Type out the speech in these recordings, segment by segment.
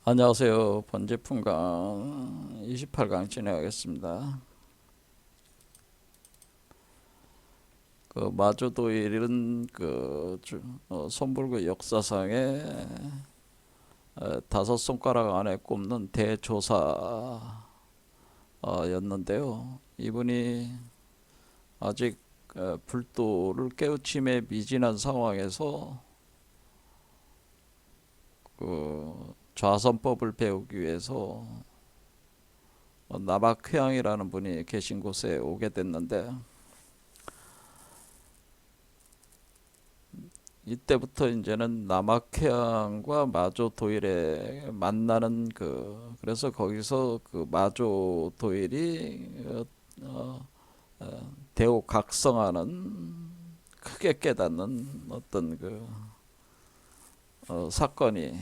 안녕하세요. 번제품강 28강 진행하겠습니다. 마주도일은 손불구 역사상에 다섯 손가락 안에 꼽는 대조사였는데요. 이분이 아직 불도를 깨우침에 미진한 상황에서 좌선법을 배우기 위해서 남학회양이라는 분이 계신 곳에 오게 됐는데, 이때부터 이제는 남학회양과 마조도일에 만나는 그래서 거기서 마조도일이 대오각성하는, 크게 깨닫는 어떤 사건이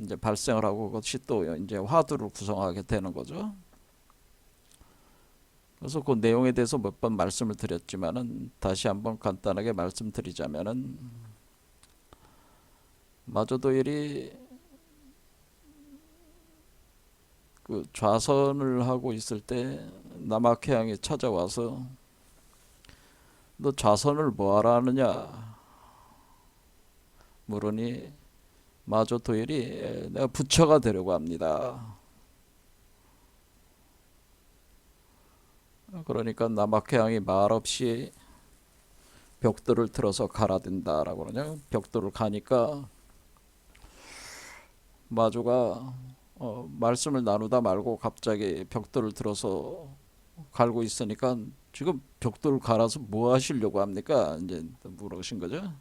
이제 발생을 하고, 그것이 또 이제 화두를 구성하게 되는 거죠. 그래서 그 내용에 대해서 몇 번 말씀을 드렸지만은 다시 한번 간단하게 말씀드리자면은, 마조도일이 좌선을 하고 있을 때 남학회양이 찾아와서 너 좌선을 뭐하러 하느냐 물으니, 마조도일이 내가 부처가 되려고 합니다. 그러니까 남학회양이 말없이 벽돌을 틀어서 가라든다라고 그러냐. 벽돌을 가니까 마조가 말씀을 나누다 말고 갑자기 벽돌을 들어서 갈고 있으니까, 지금 벽돌을 갈아서 뭐 하시려고 합니까? 이제 물으신 거죠.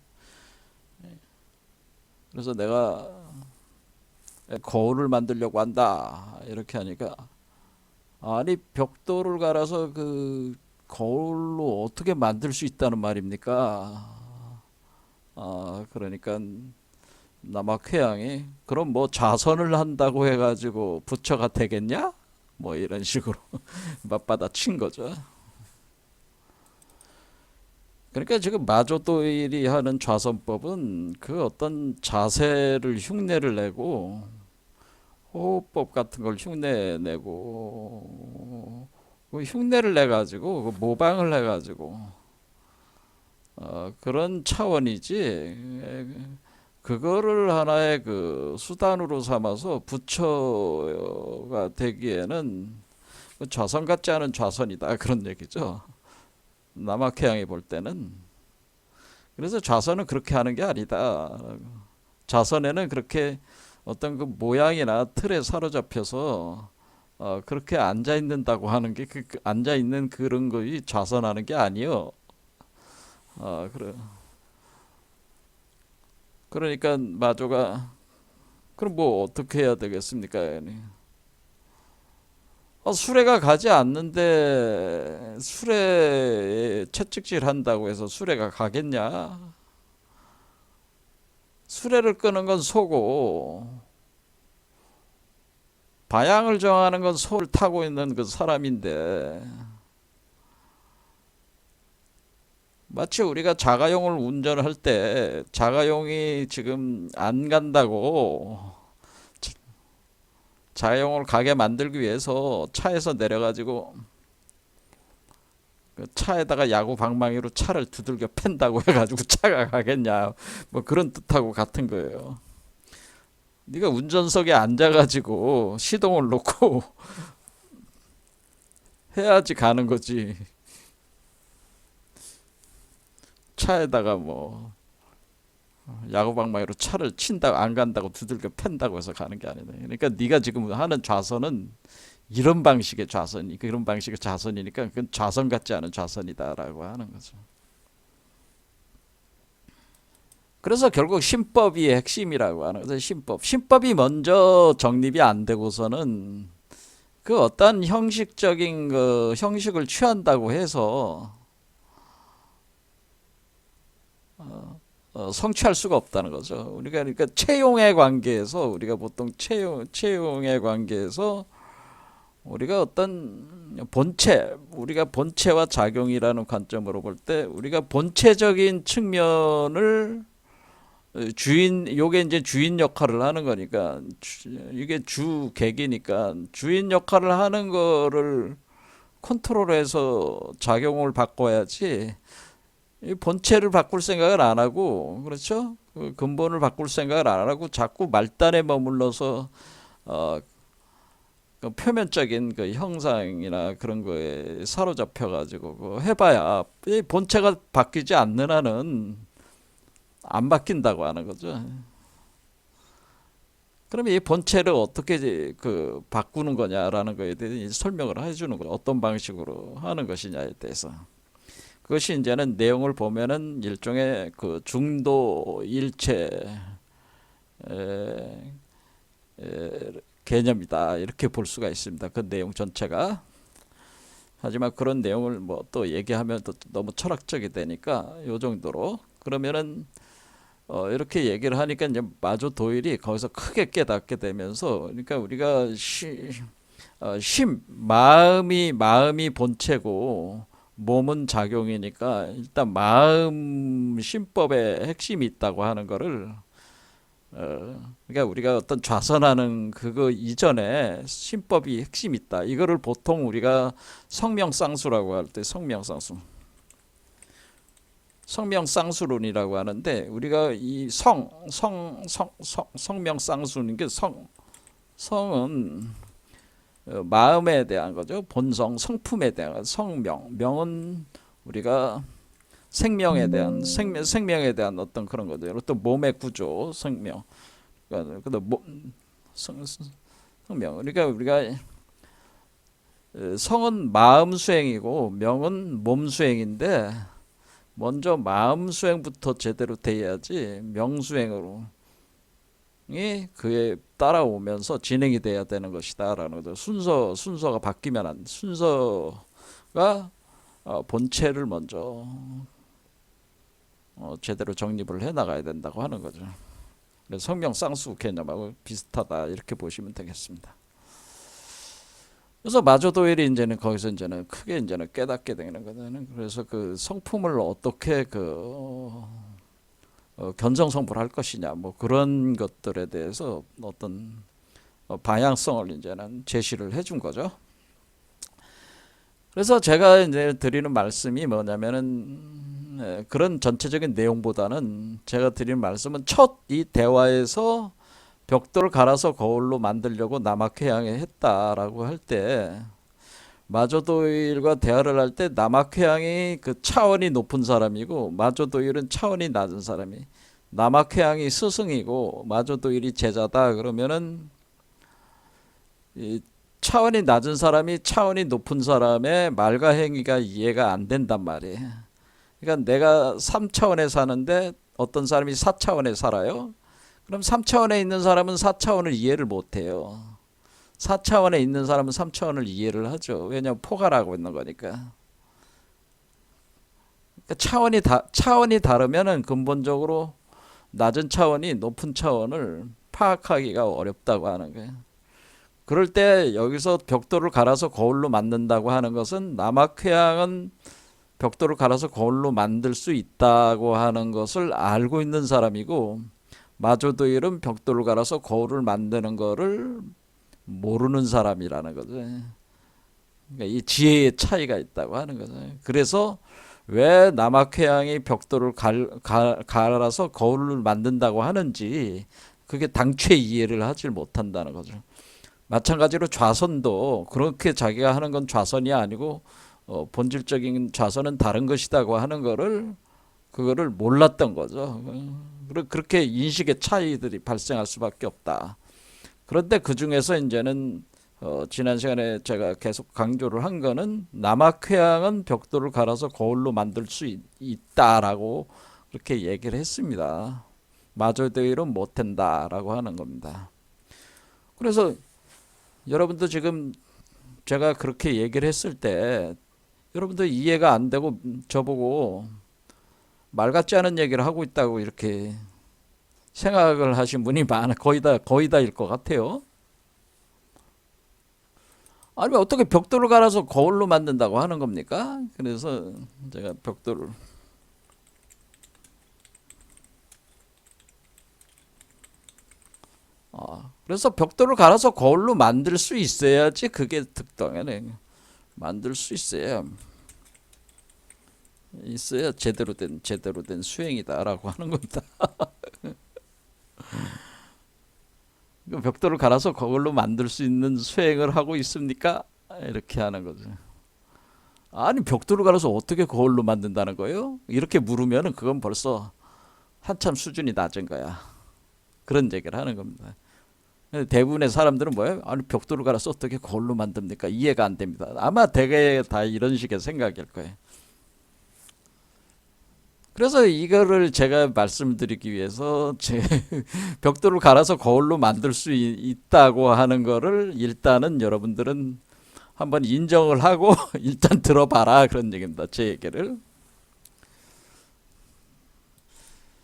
그래서 내가 거울을 만들려고 한다 이렇게 하니까, 아니 벽돌을 갈아서 거울로 어떻게 만들 수 있다는 말입니까? 그러니까 남학회양이 그럼 뭐 좌선을 한다고 해가지고 부처가 되겠냐? 뭐 이런 식으로 맞받아 친 거죠. 그러니까 지금 마조도일이 하는 좌선법은 어떤 자세를 흉내를 내고, 호흡법 같은 걸 흉내내고, 흉내를 내가지고 모방을 해가지고 그런 차원이지, 그거를 하나의 수단으로 삼아서 부처가 되기에는 좌선 같지 않은 좌선이다, 그런 얘기죠. 남학회양이 볼 때는. 그래서 좌선은 그렇게 하는 게 아니다. 좌선에는 그렇게 어떤 모양이나 틀에 사로잡혀서 그렇게 앉아 있는다고 하는 게, 앉아 있는 그런 것이 좌선하는 게 아니요. 그래. 그러니까 마조가 그럼 뭐 어떻게 해야 되겠습니까? 수레가 가지 않는데 수레에 채찍질 한다고 해서 수레가 가겠냐? 수레를 끄는 건 소고, 방향을 정하는 건 소를 타고 있는 그 사람인데, 마치 우리가 자가용을 운전할 때 자가용이 지금 안 간다고, 자가용을 가게 만들기 위해서 차에서 내려가지고 차에다가 야구 방망이로 차를 두들겨 팬다고 해가지고 차가 가겠냐, 뭐 그런 뜻하고 같은 거예요. 네가 운전석에 앉아가지고 시동을 놓고 해야지 가는 거지. 차에다가 뭐 야구방망이로 차를 친다고, 안 간다고 두들겨 팬다고 해서 가는 게 아니다. 그러니까 네가 지금 하는 좌선은 이런 방식의 좌선이, 그런 방식의 좌선이니까 그건 좌선 같지 않은 좌선이다라고 하는 거죠. 그래서 결국 신법이 핵심이라고 하는 거죠. 신법이 먼저 정립이 안 되고서는 어떤 형식적인 형식을 취한다고 해서 성취할 수가 없다는 거죠. 우리가 그러니까 채용의 관계에서, 우리가 보통 채용의 관계에서 우리가 어떤 우리가 본체와 작용이라는 관점으로 볼 때, 우리가 본체적인 측면을 주인, 요게 이제 주인 역할을 하는 거니까 이게 주객이니까 주인 역할을 하는 거를 컨트롤해서 작용을 바꿔야지 이 본체를 바꿀 생각을 안 하고, 그렇죠? 그 근본을 바꿀 생각을 안 하고 자꾸 말단에 머물러서 어, 그 표면적인 그 형상이나 그런 거에 사로잡혀 가지고 그 해봐야 이 본체가 바뀌지 않는 한은 안 바뀐다고 하는 거죠. 그럼 이 본체를 어떻게 그 바꾸는 거냐라는 거에 대해 설명을 해주는 거예요. 어떤 방식으로 하는 것이냐에 대해서. 그것이 이제는 내용을 보면은 일종의 그 중도 일체 에, 개념이다 이렇게 볼 수가 있습니다. 그 내용 전체가. 하지만 그런 내용을 뭐 또 얘기하면 또 너무 철학적이 되니까 요 정도로. 그러면은 이렇게 얘기를 하니까 이제 마조 도일이 거기서 크게 깨닫게 되면서, 그러니까 우리가 마음이 본체고 몸은 작용이니까 일단 마음 심법의 핵심이 있다고 하는 거를 그러니까 우리가 어떤 좌선하는 그거 이전에 심법이 핵심이 있다. 이거를 보통 우리가 성명상수라고 할 때 성명상수론이라고 하는데, 우리가 이 성명상수는 게 성은 마음에 대한 거죠. 본성, 성품에 대한 명은 우리가 생명에 대한 어떤 그런 거죠. 어떤 몸의 구조, 생명. 그러니까 성명. 그러니까 우리가 성은 마음 수행이고 명은 몸 수행인데, 먼저 마음 수행부터 제대로 돼야지 명수행으로 이 그에 따라오면서 진행이 돼야 되는 것이다라는 거죠. 순서가 바뀌면 순서가 본체를 먼저 제대로 정립을 해 나가야 된다고 하는 거죠. 그래서 성명상수 개념하고 비슷하다 이렇게 보시면 되겠습니다. 그래서 마조도일이 이제는 거기서 이제는 크게 이제는 깨닫게 되는 거잖아요. 그래서 그 성품을 어떻게 견성성불 할 것이냐, 뭐 그런 것들에 대해서 어떤 방향성을 이제는 제시를 해준 거죠. 그래서 제가 이제 드리는 말씀이 뭐냐면은 그런 전체적인 내용보다는 제가 드리는 말씀은 첫 이 대화에서 벽돌을 갈아서 거울로 만들려고 남학회양에 했다라고 할 때, 마조도일과 대화를 할 때 남학회양이 그 차원이 높은 사람이고 마조도일은 차원이 낮은 사람이, 남학회양이 스승이고 마조도일이 제자다 그러면은 이 차원이 낮은 사람이 차원이 높은 사람의 말과 행위가 이해가 안 된단 말이에요. 그러니까 내가 3차원에 사는데 어떤 사람이 4차원에 살아요. 그럼 3차원에 있는 사람은 4차원을 이해를 못해요. 4차원에 있는 사람은 3차원을 이해를 하죠. 왜냐하면 포괄하고 있는 거니까. 그러니까 차원이 다르면은 근본적으로 낮은 차원이 높은 차원을 파악하기가 어렵다고 하는 거예요. 그럴 때 여기서 벽돌을 갈아서 거울로 만든다고 하는 것은, 남학회양은 벽돌을 갈아서 거울로 만들 수 있다고 하는 것을 알고 있는 사람이고, 마조도일은 벽돌을 갈아서 거울을 만드는 거를 모르는 사람이라는 거죠. 그러니까 이 지혜의 차이가 있다고 하는 거죠. 그래서 왜 남학회양이 벽돌을 갈아서 거울을 만든다고 하는지 그게 당최 이해를 하지 못한다는 거죠. 마찬가지로 좌선도 그렇게 자기가 하는 건 좌선이 아니고 본질적인 좌선은 다른 것이다고 하는 그거를 몰랐던 거죠. 그렇게 인식의 차이들이 발생할 수밖에 없다. 그런데 그 중에서 이제는 지난 시간에 제가 계속 강조를 한 거는, 남학회양은 벽돌을 갈아서 거울로 만들 수 있다라고 그렇게 얘기를 했습니다. 마조도일은 못한다라고 하는 겁니다. 그래서 여러분도 지금 제가 그렇게 얘기를 했을 때 여러분도 이해가 안 되고 저보고 말 같지 않은 얘기를 하고 있다고 이렇게 생각을 하신 분이 거의 다일 것 같아요. 아니면 어떻게 벽돌을 갈아서 거울로 만든다고 하는 겁니까? 그래서 제가 벽돌을 그래서 벽돌을 갈아서 거울로 만들 수 있어야지 그게 득당하네. 만들 수 있어야 제대로 된 수행이다라고 하는 겁니다. 벽돌을 갈아서 거울로 만들 수 있는 수행을 하고 있습니까? 이렇게 하는 거죠. 아니 벽돌을 갈아서 어떻게 거울로 만든다는 거예요? 이렇게 물으면은 그건 벌써 한참 수준이 낮은 거야. 그런 얘기를 하는 겁니다. 대부분의 사람들은 뭐예요? 아니 벽돌을 갈아서 어떻게 거울로 만듭니까? 이해가 안 됩니다. 아마 대개 다 이런 식의 생각일 거예요. 그래서 이거를 제가 말씀드리기 위해서 벽돌을 갈아서 거울로 만들 수 있다고 하는 거를 일단은 여러분들은 한번 인정을 하고 일단 들어봐라 그런 얘기입니다. 제 얘기를.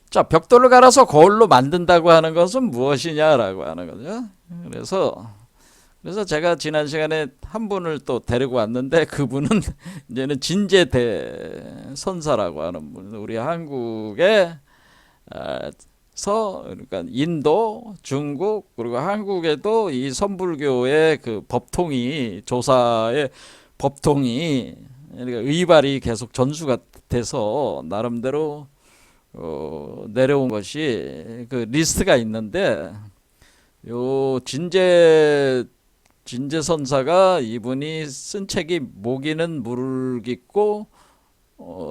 자, 벽돌을 갈아서 거울로 만든다고 하는 것은 무엇이냐라고 하는 거죠. 그래서 제가 지난 시간에 한 분을 또 데리고 왔는데 그분은 이제는 진제대 선사라고 하는 분, 우리 한국에서 그러니까 인도, 중국 그리고 한국에도 이 선불교의 그 법통이 조사의 법통이 그러니까 의발이 계속 전수가 돼서 나름대로 내려온 것이 그 리스트가 있는데 요 진제 선사가 이분이 쓴 책이 모기는 물을 깃고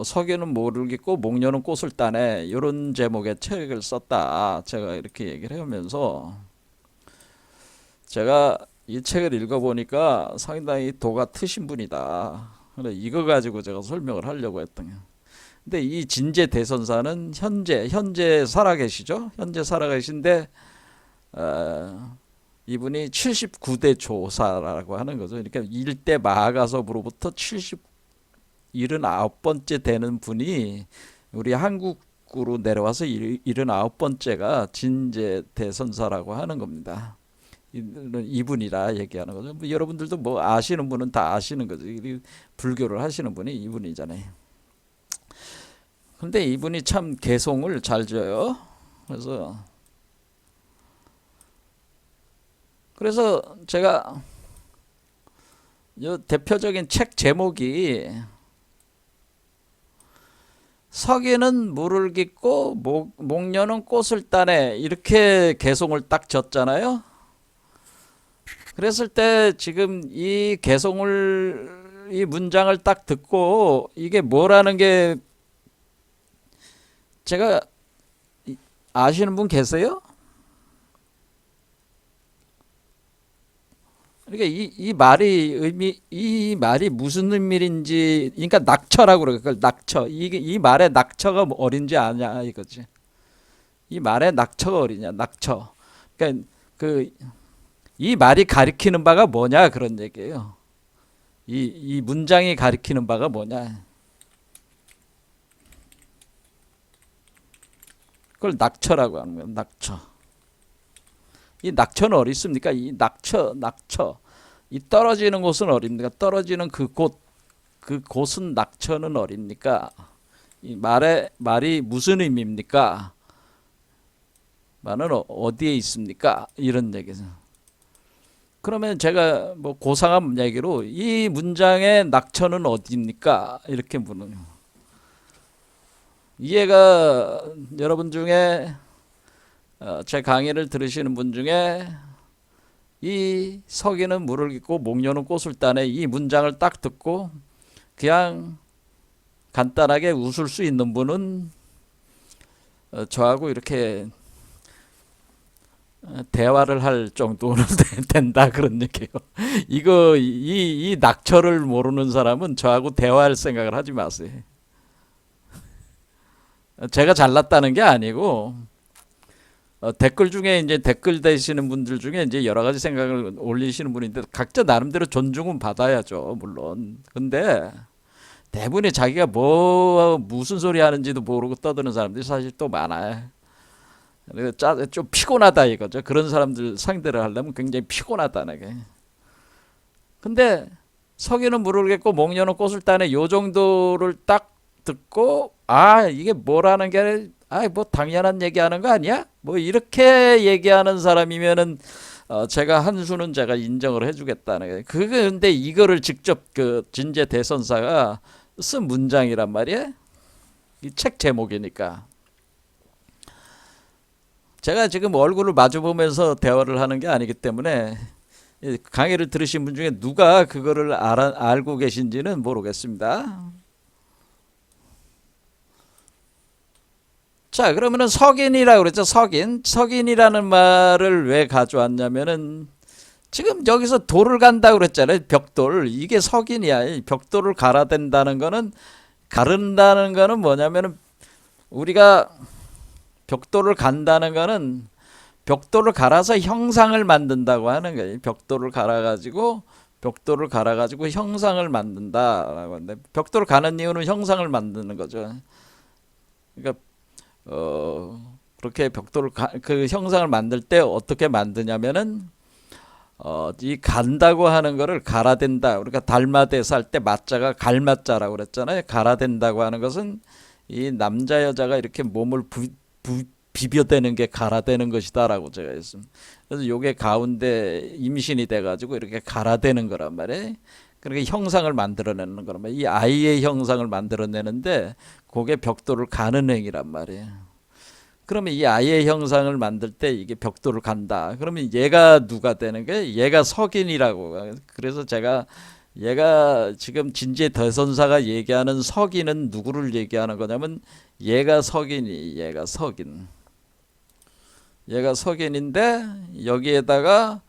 석유는 모를 깃고 목련은 꽃을 따네 이런 제목의 책을 썼다. 제가 이렇게 얘기를 해오면서 제가 이 책을 읽어보니까 상당히 도가 트신 분이다. 그래 이거 가지고 제가 설명을 하려고 했던 거예요. 근데 이 진제 대선사는 현재 살아계시죠? 현재 살아계신데 이분이 79대 조사라고 하는 거죠. 그러니까 일대 마가섭으로부터 79번째 되는 분이 우리 한국으로 내려와서 79번째가 진제 대선사라고 하는 겁니다. 이분이라 얘기하는 거죠. 뭐 여러분들도 뭐 아시는 분은 다 아시는 거죠. 불교를 하시는 분이 이분이잖아요. 근데 이분이 참 개송을 잘 져요. 그래서 제가 요 대표적인 책 제목이 석이는 물을 깃고 목련은 꽃을 따네 이렇게 개송을 딱 졌잖아요. 그랬을 때 지금 이 문장을 딱 듣고 이게 뭐라는 게 제가 아시는 분 계세요? 그러니까 이 말이 무슨 의미인지, 그러니까 낙처라고 그래요. 그걸 낙처. 이 말의 낙처가 뭐 어린지 아냐 이거지. 이 말의 낙처가 어리냐, 낙처. 그러니까 이 말이 가리키는 바가 뭐냐 그런 얘기예요. 이 문장이 가리키는 바가 뭐냐. 그걸 낙처라고 하는 거예요. 낙처. 이 낙처는 어디 있습니까? 이 낙처. 이 떨어지는 곳은 어딥니까? 떨어지는 그곳은 낙처는 어딥니까? 이 말이 무슨 의미입니까? 말은 어디에 있습니까? 이런 얘기죠. 그러면 제가 뭐 고상한 얘기로 이 문장의 낙처는 어디입니까? 이렇게 묻는 이해가 여러분 중에 제 강의를 들으시는 분 중에 이 석이는 물을 깃고 목련은 꽃을 따네 이 문장을 딱 듣고 그냥 간단하게 웃을 수 있는 분은 저하고 이렇게 대화를 할 정도는 된다 그런 얘기예요. 이 낙처를 모르는 사람은 저하고 대화할 생각을 하지 마세요. 제가 잘났다는 게 아니고 댓글 중에 이제 댓글 대시는 분들 중에 이제 여러 가지 생각을 올리시는 분인데 각자 나름대로 존중은 받아야죠, 물론. 근데 대부분이 자기가 무슨 소리 하는지도 모르고 떠드는 사람들이 사실 또 많아요. 좀 피곤하다 이거죠. 그런 사람들 상대를 하려면 굉장히 피곤하다는 게. 근데 석유는 물을 깃고 목련은 꽃을 따네 요 정도를 딱 듣고 이게 뭐라는 게 뭐 당연한 얘기하는 거 아니야? 뭐 이렇게 얘기하는 사람이면은 제가 한 수는 제가 인정을 해주겠다는 거예요. 근데 이거를 직접 그 진제 대선사가 쓴 문장이란 말이에요. 이 책 제목이니까. 제가 지금 얼굴을 마주 보면서 대화를 하는 게 아니기 때문에 강의를 들으신 분 중에 누가 그거를 알고 계신지는 모르겠습니다. 자, 그러면은 석인이라고 그랬죠. 석인이라는 말을 왜 가져왔냐면은 지금 여기서 돌을 간다고 그랬잖아요. 벽돌. 이게 석인이야. 벽돌을 가른다는 거는 뭐냐면은 우리가 벽돌을 간다는 거는 벽돌을 갈아서 형상을 만든다고 하는 거예요. 벽돌을 갈아가지고 형상을 만든다라고 하는데 벽돌을 가는 이유는 형상을 만드는 거죠. 그러니까 그렇게 그 형상을 만들 때 어떻게 만드냐면은 이 간다고 하는 거를 갈아댄다. 우리가 달마대사 할 때 맞자가 갈맞자라고 그랬잖아요. 갈아댄다고 하는 것은 이 남자 여자가 이렇게 몸을 비벼대는 게 갈아대는 것이다라고 제가 했습니다. 그래서 요게 가운데 임신이 돼가지고 이렇게 갈아대는 거란 말이에요. 그러니까 형상을 만들어내는 거란 말이에요. 이 아이의 형상을 만들어내는데 그게 벽돌을 가는 행위란 말이에요. 그러면 이 아이의 형상을 만들 때 이게 벽돌을 간다. 그러면 얘가 누가 되는 거예요? 얘가 석인이라고. 그래서 얘가 지금 진제 대선사가 얘기하는 석인은 누구를 얘기하는 거냐면 얘가 석인인데 여기에다가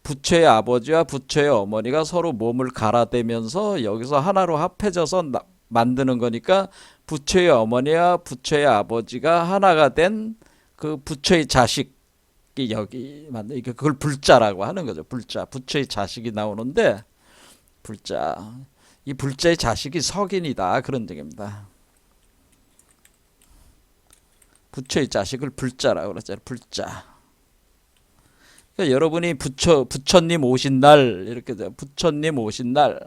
부처의 아버지와 부처의 어머니가 서로 몸을 갈아대면서 여기서 하나로 합해져서 만드는 거니까 부처의 어머니와 부처의 아버지가 하나가 된 그 부처의 자식이 여기 그걸 불자라고 하는 거죠. 부처의 자식이 나오는데 이 불자의 자식이 석인이다 그런 얘기입니다. 부처의 자식을 불자라고 그랬잖아요. 불자. 그러니까 여러분이 부처님 오신 날 이렇게 돼요. 부처님 오신 날.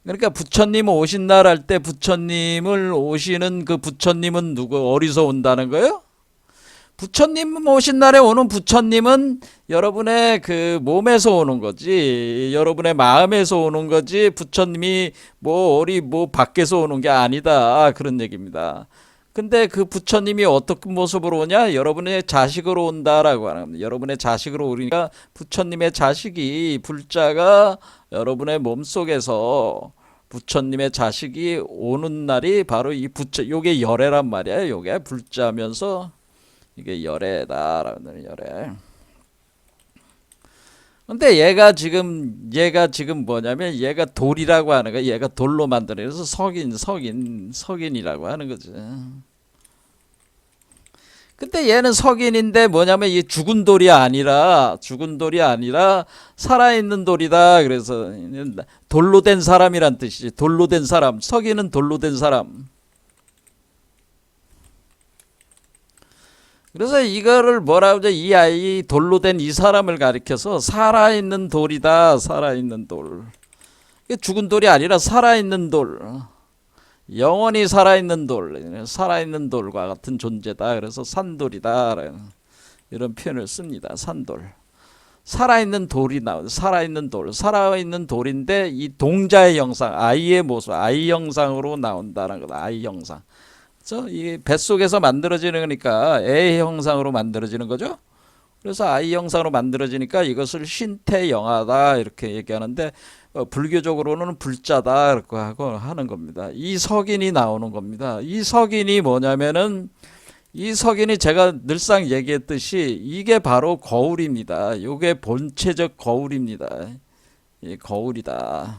그러니까 부처님 오신 날 할 때 부처님을 오시는 그 부처님은 누구 어디서 온다는 거예요? 부처님 오신 날에 오는 부처님은 여러분의 그 몸에서 오는 거지. 여러분의 마음에서 오는 거지. 부처님이 뭐 밖에서 오는 게 아니다. 그런 얘기입니다. 근데 그 부처님이 어떤 모습으로 오냐? 여러분의 자식으로 온다라고 하는 겁니다. 여러분의 자식으로 오니까 부처님의 자식이 불자가 여러분의 몸속에서 부처님의 자식이 오는 날이 바로 이 요게 열애란 말이야. 요게 불자면서 이게 열애다라는 열애. 근데 얘가 지금 뭐냐면 얘가 돌이라고 하는 거야. 얘가 돌로 만들어. 그래서 석인이라고 하는 거지. 근데 얘는 석인인데 뭐냐면 이 죽은 돌이 아니라 살아있는 돌이다. 그래서 돌로 된 사람이란 뜻이지. 돌로 된 사람. 석인은 돌로 된 사람. 그래서 이거를 뭐라고 하죠? 이 아이 돌로 된 이 사람을 가리켜서 살아있는 돌이다. 살아있는 돌. 이게 죽은 돌이 아니라 살아있는 돌. 영원히 살아있는 돌과 같은 존재다. 그래서 산돌이다. 이런 표현을 씁니다. 산돌. 살아있는 돌이 나오죠. 살아있는 돌인데 이 동자의 형상, 아이의 모습, 아이 형상으로 나온다는 거다. 아이 형상. 그래서 이 뱃속에서 만들어지는 거니까 애 형상으로 만들어지는 거죠. 그래서 아이 형상으로 만들어지니까 이것을 신태영하다 이렇게 얘기하는데 불교적으로는 불자다 이렇게 하고 하는 겁니다. 이 석인이 나오는 겁니다. 이 석인이 뭐냐면은 이 석인이 제가 늘상 얘기했듯이 이게 바로 거울입니다. 이게 본체적 거울입니다. 이 거울이다.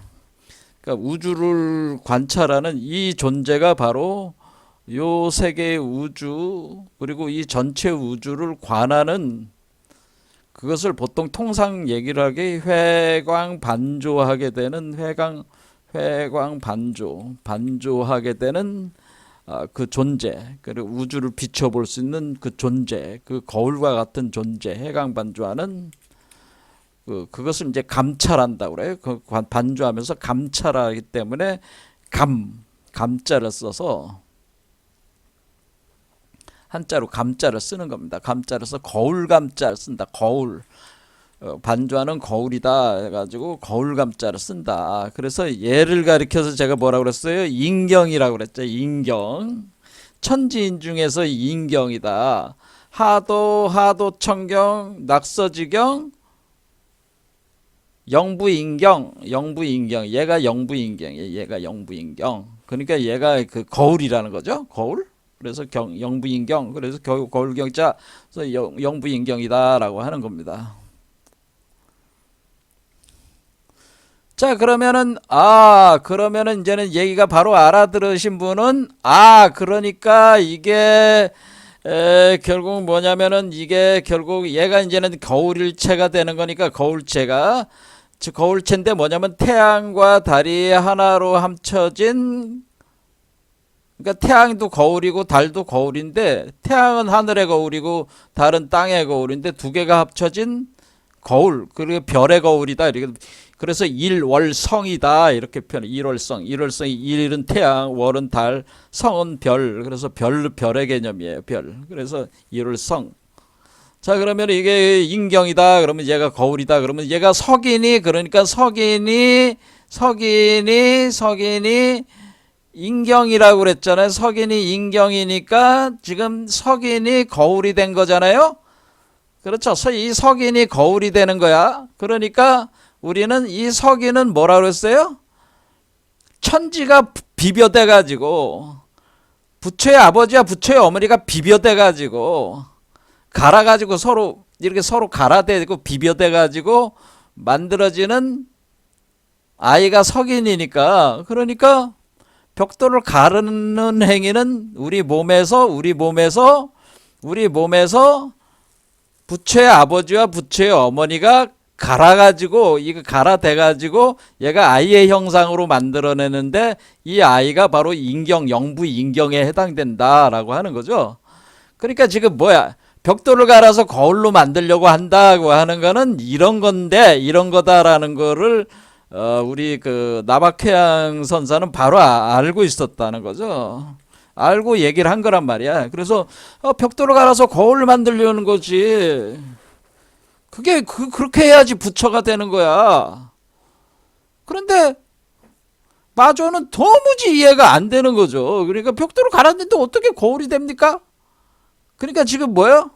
그러니까 우주를 관찰하는 이 존재가 바로 요 세계의 우주 그리고 이 전체 우주를 관하는 그것을 보통 통상 얘기를 하기 회광반조하게 되는 반조하게 되는 그 존재 그리고 우주를 비춰볼 수 있는 그 존재 그 거울과 같은 존재 회광반조하는 그것을 이제 감찰한다고 그래요. 그 반조하면서 감찰하기 때문에 감자를 써서 한자로 감자를 쓰는 겁니다. 감자를 써 거울 감자를 쓴다. 거울. 반주하는 거울이다 해가지고 거울감자를 쓴다. 그래서 얘를 가리켜서 제가 뭐라고 그랬어요? 인경이라고 그랬죠. 인경. 천지인 중에서 인경이다. 하도, 하도천경, 낙서지경, 영부인경, 영부인경. 얘가 영부인경이에요. 얘가 영부인경. 그러니까 얘가 그 거울이라는 거죠. 거울. 그래서 영부인경. 그래서 거울경자. 그래서 영부인경이다라고 하는 겁니다. 자, 그러면은 이제는 얘기가 바로 알아들으신 분은, 그러니까 이게 결국 뭐냐면은 이게 결국 얘가 이제는 거울일체가 되는 거니까 거울체가, 즉 거울체인데 뭐냐면 태양과 달이 하나로 합쳐진, 그러니까 태양도 거울이고 달도 거울인데 태양은 하늘의 거울이고 달은 땅의 거울인데 두 개가 합쳐진 거울, 그리고 별의 거울이다. 이렇게. 그래서 일월성이다 이렇게 표현해. 일월성이 일은 태양, 월은 달, 성은 별. 그래서 별의 개념이에요. 별. 그래서 일월성. 자, 그러면 이게 인경이다. 그러면 얘가 거울이다. 그러면 얘가 석인이, 그러니까 석인이 인경이라고 그랬잖아요. 석인이 인경이니까 지금 석인이 거울이 된 거잖아요. 그렇죠. 이 석인이 거울이 되는 거야. 그러니까 우리는 이 석인은 뭐라 그랬어요? 천지가 비벼대 가지고, 부처의 아버지와 부처의 어머니가 비벼대 가지고 갈아 가지고 서로 이렇게 서로 갈아대고 비벼대 가지고 만들어지는 아이가 석인이니까, 그러니까 벽돌을 가르는 행위는 우리 몸에서 부처의 아버지와 부처의 어머니가 갈아가지고, 이거 갈아대가지고 얘가 아이의 형상으로 만들어내는데 이 아이가 바로 인경, 영부 인경에 해당된다라고 하는 거죠. 그러니까 지금 뭐야? 벽돌을 갈아서 거울로 만들려고 한다고 하는 거는 이런 건데, 이런 거다라는 거를 우리 그 나박회양 선사는 바로 알고 있었다는 거죠. 알고 얘기를 한 거란 말이야. 그래서 벽돌을 갈아서 거울을 만들려는 거지. 그게 그렇게 해야지 부처가 되는 거야. 그런데 마저는 도무지 이해가 안 되는 거죠. 그러니까 벽돌을 갈았는데 어떻게 거울이 됩니까? 그러니까 지금 뭐예요?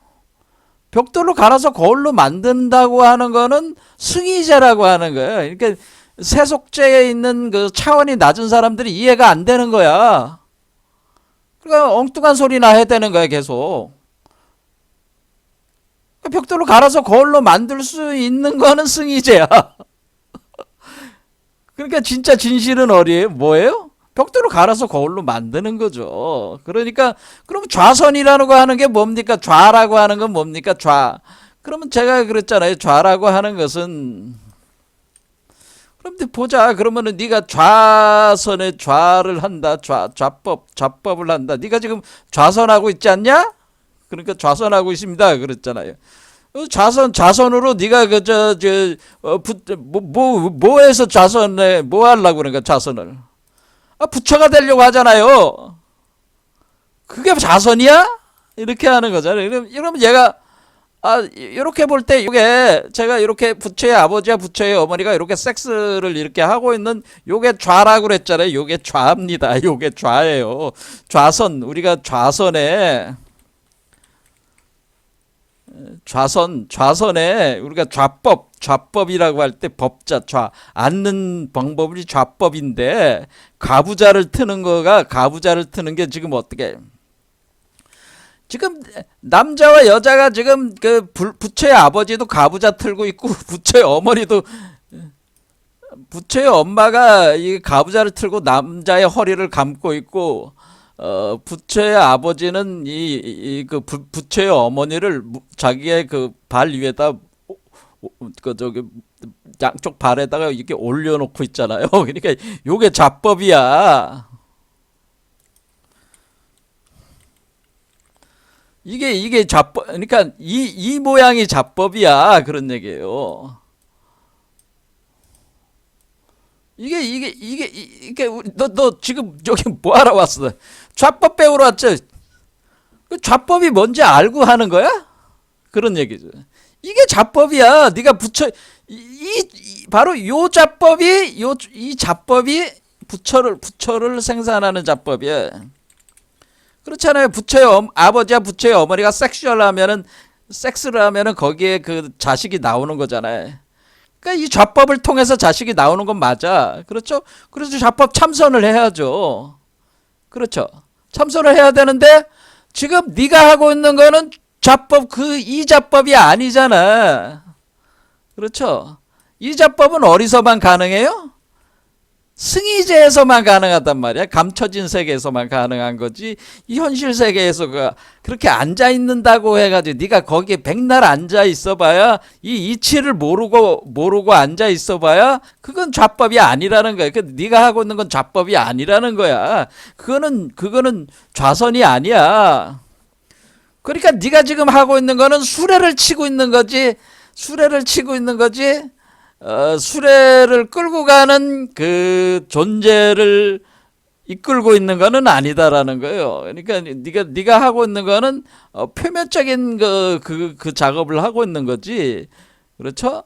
벽돌로 갈아서 거울로 만든다고 하는 거는 승의제라고 하는 거예요. 그러니까 세속제에 있는 그 차원이 낮은 사람들이 이해가 안 되는 거야. 그러니까 엉뚱한 소리나 해야 되는 거야, 계속. 벽돌로 갈아서 거울로 만들 수 있는 거는 승의제야. 그러니까 진짜 진실은 뭐예요? 벽돌로 갈아서 거울로 만드는 거죠. 그러니까 그럼 좌선이라는 거 하는 게 뭡니까? 좌라고 하는 건 뭡니까? 좌. 그러면 제가 그랬잖아요. 좌라고 하는 것은, 그럼 보자. 그러면은 네가 좌선에 좌를 한다. 좌법을 한다. 네가 지금 좌선하고 있지 않냐? 그러니까 좌선하고 있습니다. 그랬잖아요. 좌선으로 네가 뭐해서 좌선에 뭐 하려고 그러니까 좌선을. 부처가 되려고 하잖아요. 그게 좌선이야? 이렇게 하는 거잖아요. 그러면 얘가 이렇게 볼 때 이게 제가 이렇게 부처의 아버지와 부처의 어머니가 이렇게 섹스를 이렇게 하고 있는 요게 좌라고 그랬잖아요. 요게 좌입니다. 요게 좌예요. 좌선, 우리가 좌선에 우리가 좌법이라고 할 때 법자, 앉는 방법이 좌법인데, 가부좌를 트는 게 지금 어떻게, 지금 남자와 여자가 지금 그 부처의 아버지도 가부좌 틀고 있고, 부처의 엄마가 이 가부좌를 틀고 남자의 허리를 감고 있고, 부처의 아버지는 그 부처의 어머니를 자기의 그 발 위에다 양쪽 발에다가 이렇게 올려놓고 있잖아요. 그러니까 요게 좌법이야. 이게 좌법. 그러니까 이 모양이 좌법이야. 그런 얘기예요. 이게 너 지금 여기 뭐 하러 왔어? 좌법 배우러 왔죠? 그 좌법이 뭔지 알고 하는 거야? 그런 얘기죠. 이게 자법이야. 네가 바로 요 자법이 이 자법이 부처를 생산하는 자법이야. 그렇잖아요. 아버지와 부처의 어머니가 섹스를 하면은 거기에 그 자식이 나오는 거잖아요. 그러니까 이 좌법을 통해서 자식이 나오는 건 맞아. 그렇죠? 그래서 좌법 참선을 해야죠. 그렇죠? 참선을 해야 되는데 지금 네가 하고 있는 거는 좌법 이 자법이 아니잖아. 그렇죠? 이 자법은 어디서만 가능해요? 승의제에서만 가능하단 말이야. 감춰진 세계에서만 가능한 거지. 이 현실 세계에서 그렇게 앉아 있는다고 해가지고 네가 거기에 백날 앉아 있어봐야 이 이치를 모르고 앉아 있어봐야 그건 좌법이 아니라는 거야. 그 네가 하고 있는 건 좌법이 아니라는 거야. 그거는 좌선이 아니야. 그러니까 네가 지금 하고 있는 거는 수레를 치고 있는 거지. 수레를 치고 있는 거지. 수레를 끌고 가는 그 존재를 이끌고 있는 거는 아니다라는 거예요. 그러니까 네가 하고 있는 거는 표면적인 그 작업을 하고 있는 거지. 그렇죠?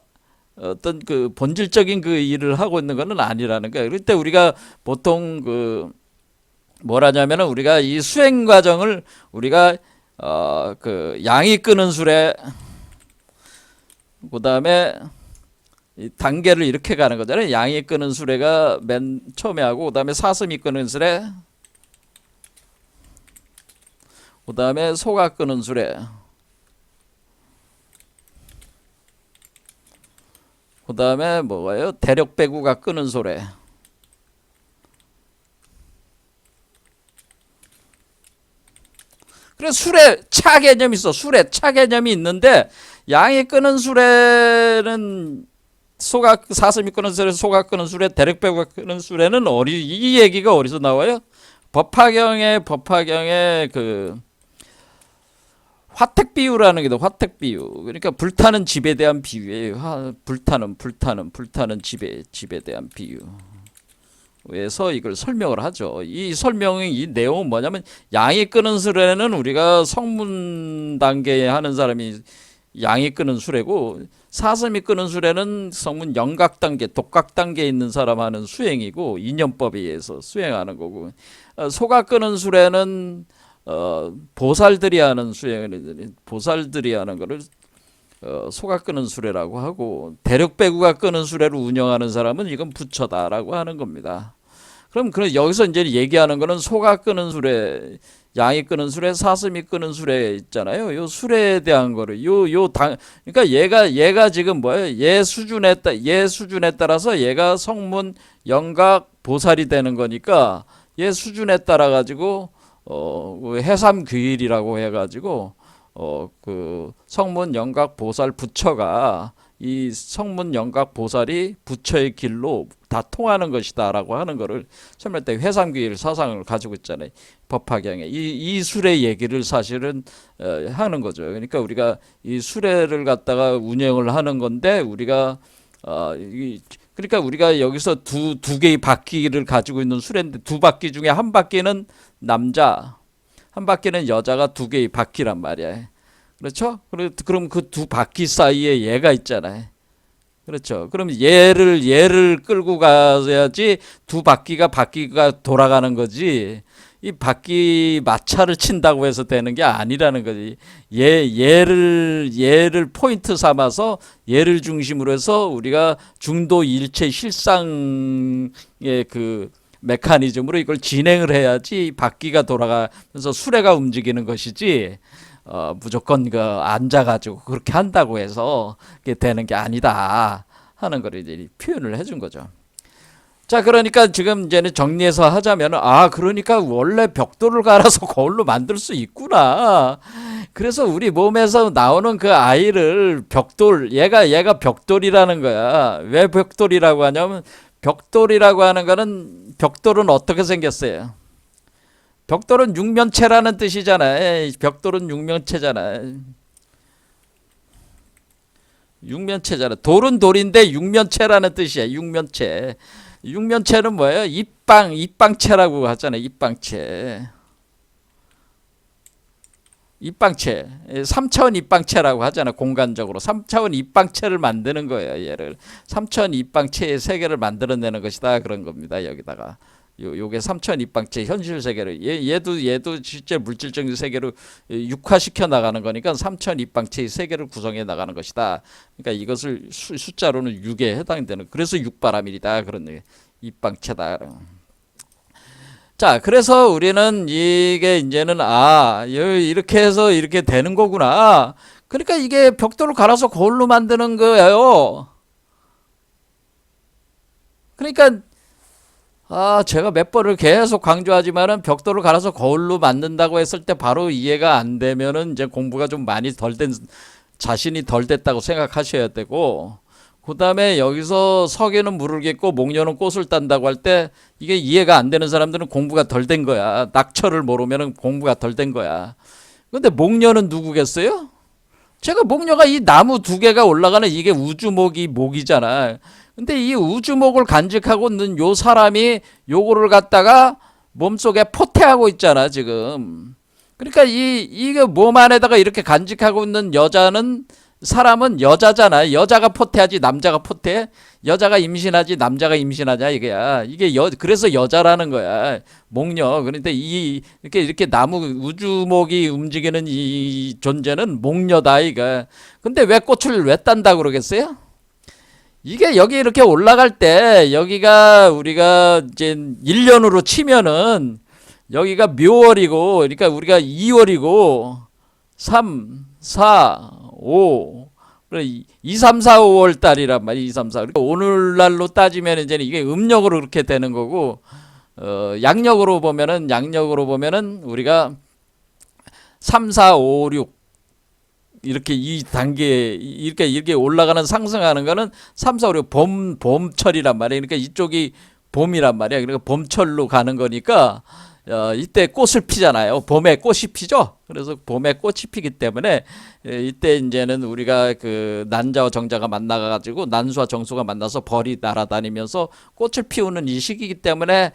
어떤 그 본질적인 그 일을 하고 있는 거는 아니라는 거예요. 그럴 때 우리가 보통 뭐라냐면은 우리가 이 수행 과정을 우리가 그 양이 끄는 수레, 그다음에 이 단계를 이렇게 가는 거잖아요. 양이 끄는 수레가 맨 처음에 하고, 그 다음에 사슴이 끄는 수레, 그 다음에 소가 끄는 수레, 그 다음에 뭐가요? 대력배구가 끄는 수레. 그래서 수레 차 개념이 있어. 수레 차 개념이 있는데 양이 끄는 수레는 사슴이 끄는 수레, 소가 끄는 수레, 대력배구가 끄는 수레는 이 얘기가 어디서 나와요? 법화경에 그 화택 비유라는 게 있어. 화택 비유. 그러니까 불타는 집에 대한 비유예요. 불타는 집에 대한 비유. 에서 이걸 설명을 하죠. 이 내용은 뭐냐면 양이 끄는 수레는 우리가 성문 단계에 하는 사람이 양이 끄는 수레고, 사슴이 끄는 수레는 성문 영각 단계, 독각 단계에 있는 사람 하는 수행이고, 인연법에 의해서 수행하는 거고, 소가 끄는 수레는 보살들이 하는 보살들이 하는 거를 소가 끄는 수레라고 하고, 대력배구가 끄는 수레를 운영하는 사람은 이건 부처다라고 하는 겁니다. 그럼 여기서 이제 얘기하는 거는 소가 끄는 수레, 양이 끄는 수레, 사슴이 끄는 수레 있잖아요. 요 수레에 대한 거를 그러니까 얘가 지금 뭐예요? 얘 수준에 따라서 얘가 성문, 영각, 보살이 되는 거니까 얘 수준에 따라 가지고 해삼귀일이라고 해가지고 그 성문, 영각, 보살, 부처가 이 성문, 영각, 보살이 부처의 길로 다 통하는 것이다라고 하는 거를 설명할 때 회삼귀일 사상을 가지고 있잖아요. 법화경에 이 수레 얘기를 사실은 하는 거죠. 그러니까 우리가 이 수레를 갖다가 운영을 하는 건데 그러니까 우리가 여기서 두 개의 바퀴를 가지고 있는 수레인데, 두 바퀴 중에 한 바퀴는 남자, 한 바퀴는 여자가 두 개의 바퀴란 말이야. 그렇죠? 그럼 그 두 바퀴 사이에 얘가 있잖아요. 그렇죠? 그럼 얘를 끌고 가야지 두 바퀴가 돌아가는 거지. 이 바퀴 마찰을 친다고 해서 되는 게 아니라는 거지. 얘를 포인트 삼아서 얘를 중심으로 해서 우리가 중도 일체 실상의 그 메커니즘으로 이걸 진행을 해야지 바퀴가 돌아가면서 수레가 움직이는 것이지. 무조건 앉아가지고 그렇게 한다고 해서 그게 되는 게 아니다 하는 걸 이제 표현을 해준 거죠. 자, 그러니까 지금 이제는 정리해서 하자면, 그러니까 원래 벽돌을 갈아서 거울로 만들 수 있구나. 그래서 우리 몸에서 나오는 그 아이를 얘가 벽돌이라는 거야. 왜 벽돌이라고 하냐면, 벽돌이라고 하는 거는, 벽돌은 어떻게 생겼어요? 벽돌은 육면체라는 뜻이잖아. 벽돌은 육면체잖아. 육면체잖아. 돌은 돌인데 육면체라는 뜻이야. 육면체는 뭐예요? 입방체라고 하잖아요. 입방체. 입방체, 3차원 입방체라고 하잖아. 공간적으로 3차원 입방체를 만드는 거예요. 얘를 3차원 입방체의 세계를 만들어내는 것이다, 그런 겁니다. 여기다가 요게 3차원 입방체 현실 세계를 얘도 실제 물질적인 세계로 육화시켜 나가는 거니까 3차원 입방체의 세계를 구성해 나가는 것이다. 그러니까 이것을 숫자로는 6에 해당되는, 그래서 6바라밀이다, 그런 입방체다. 자, 그래서 우리는 이게 이제는 이렇게 해서 이렇게 되는 거구나. 그러니까 이게 벽돌을 갈아서 거울로 만드는 거예요. 그러니까 제가 몇 번을 계속 강조하지만은 벽돌을 갈아서 거울로 만든다고 했을 때 바로 이해가 안 되면은 이제 공부가 좀 많이 자신이 덜 됐다고 생각하셔야 되고, 그 다음에 여기서 석에는 물을 깃고 목련은 꽃을 딴다고 할 때 이게 이해가 안 되는 사람들은 공부가 덜 된 거야. 낙처를 모르면 공부가 덜 된 거야. 근데 목련은 누구겠어요? 제가 목련가 이 나무 두 개가 올라가는 이게 우주목이 목이잖아. 근데 이 우주목을 간직하고 있는 요 사람이 요거를 갖다가 몸속에 포태하고 있잖아, 지금. 그러니까 이게 몸 안에다가 이렇게 간직하고 있는 사람은 여자잖아. 여자가 포태하지 남자가 포태해? 여자가 임신하지 남자가 임신하냐, 이게야. 그래서 여자라는 거야. 목녀. 그런데 이렇게 나무 우주목이 움직이는 이 존재는 목녀다, 이거. 근데 왜 꽃을 왜 딴다 그러겠어요? 이게 여기 이렇게 올라갈 때 여기가 우리가 이제 1년으로 치면은 여기가 묘월이고, 그러니까 우리가 2월이고 3, 4, 5, 2, 3, 4, 5월 달이란 말이야. 2, 3, 4. 그러니까 오늘날로 따지면 이제 이게 음력으로 그렇게 되는 거고, 양력으로 보면은 우리가 3, 4, 5, 6 이렇게 이 단계 이렇게 올라가는 상승하는 거는 3, 4, 5, 6 봄철이란 말이야. 그러니까 이쪽이 봄이란 말이야. 그러니까 봄철로 가는 거니까 이때 꽃을 피잖아요. 봄에 꽃이 피죠. 그래서 봄에 꽃이 피기 때문에 이때 이제는 우리가 그 난자와 정자가 만나가지고 난수와 정수가 만나서 벌이 날아다니면서 꽃을 피우는 이 시기이기 때문에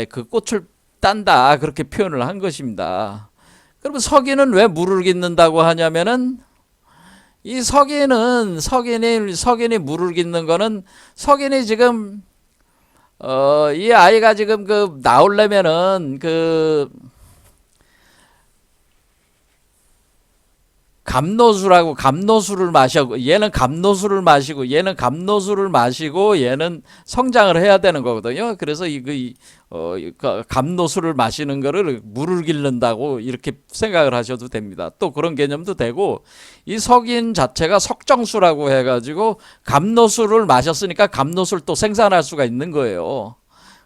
그 꽃을 딴다, 그렇게 표현을 한 것입니다. 그러면 석인은 왜 물을 깃는다고 하냐면은 이 석인이 물을 깃는 거는 석인이 지금 이 아이가 지금 나오려면은 감노수를 마시고 얘는 감노수를 마시고 얘는 성장을 해야 되는 거거든요. 그래서 감노수를 마시는 거를 물을 기른다고 이렇게 생각을 하셔도 됩니다. 또 그런 개념도 되고, 이 석인 자체가 석정수라고 해가지고 감노수를 마셨으니까 감노수를 또 생산할 수가 있는 거예요.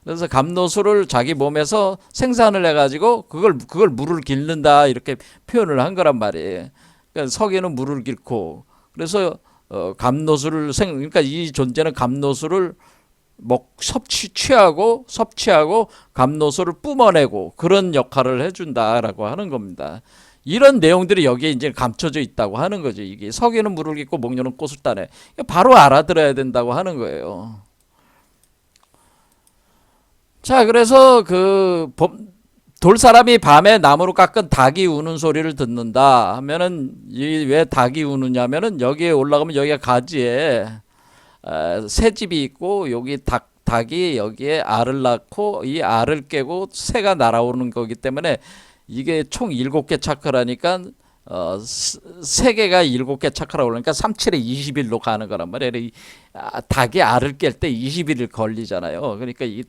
그래서 감노수를 자기 몸에서 생산을 해가지고 그걸 물을 기른다, 이렇게 표현을 한 거란 말이에요. 그러니까 석에는 물을 깃고, 그래서 그러니까 이 존재는 감노수를 섭취하고 감노수를 뿜어내고 그런 역할을 해준다라고 하는 겁니다. 이런 내용들이 여기에 이제 감춰져 있다고 하는 거죠. 이게 석에는 물을 깃고 목련은 꽃을 따네. 바로 알아들어야 된다고 하는 거예요. 자, 그래서 돌사람이 밤에 나무로 깎은 닭이 우는 소리를 듣는다 하면은, 왜 닭이 우느냐면은 여기에 올라가면 여기가 가지에 새집이 있고, 여기 닭이 여기에 알을 낳고 이 알을 깨고 새가 날아오는 거기 때문에 이게 총 7개 차크라니까 3개가 7개 차크라 올라니까 3, 7에 20일로 가는 거란 말이에요. 닭이 알을 깰 때 20일 걸리잖아요. 그러니까 이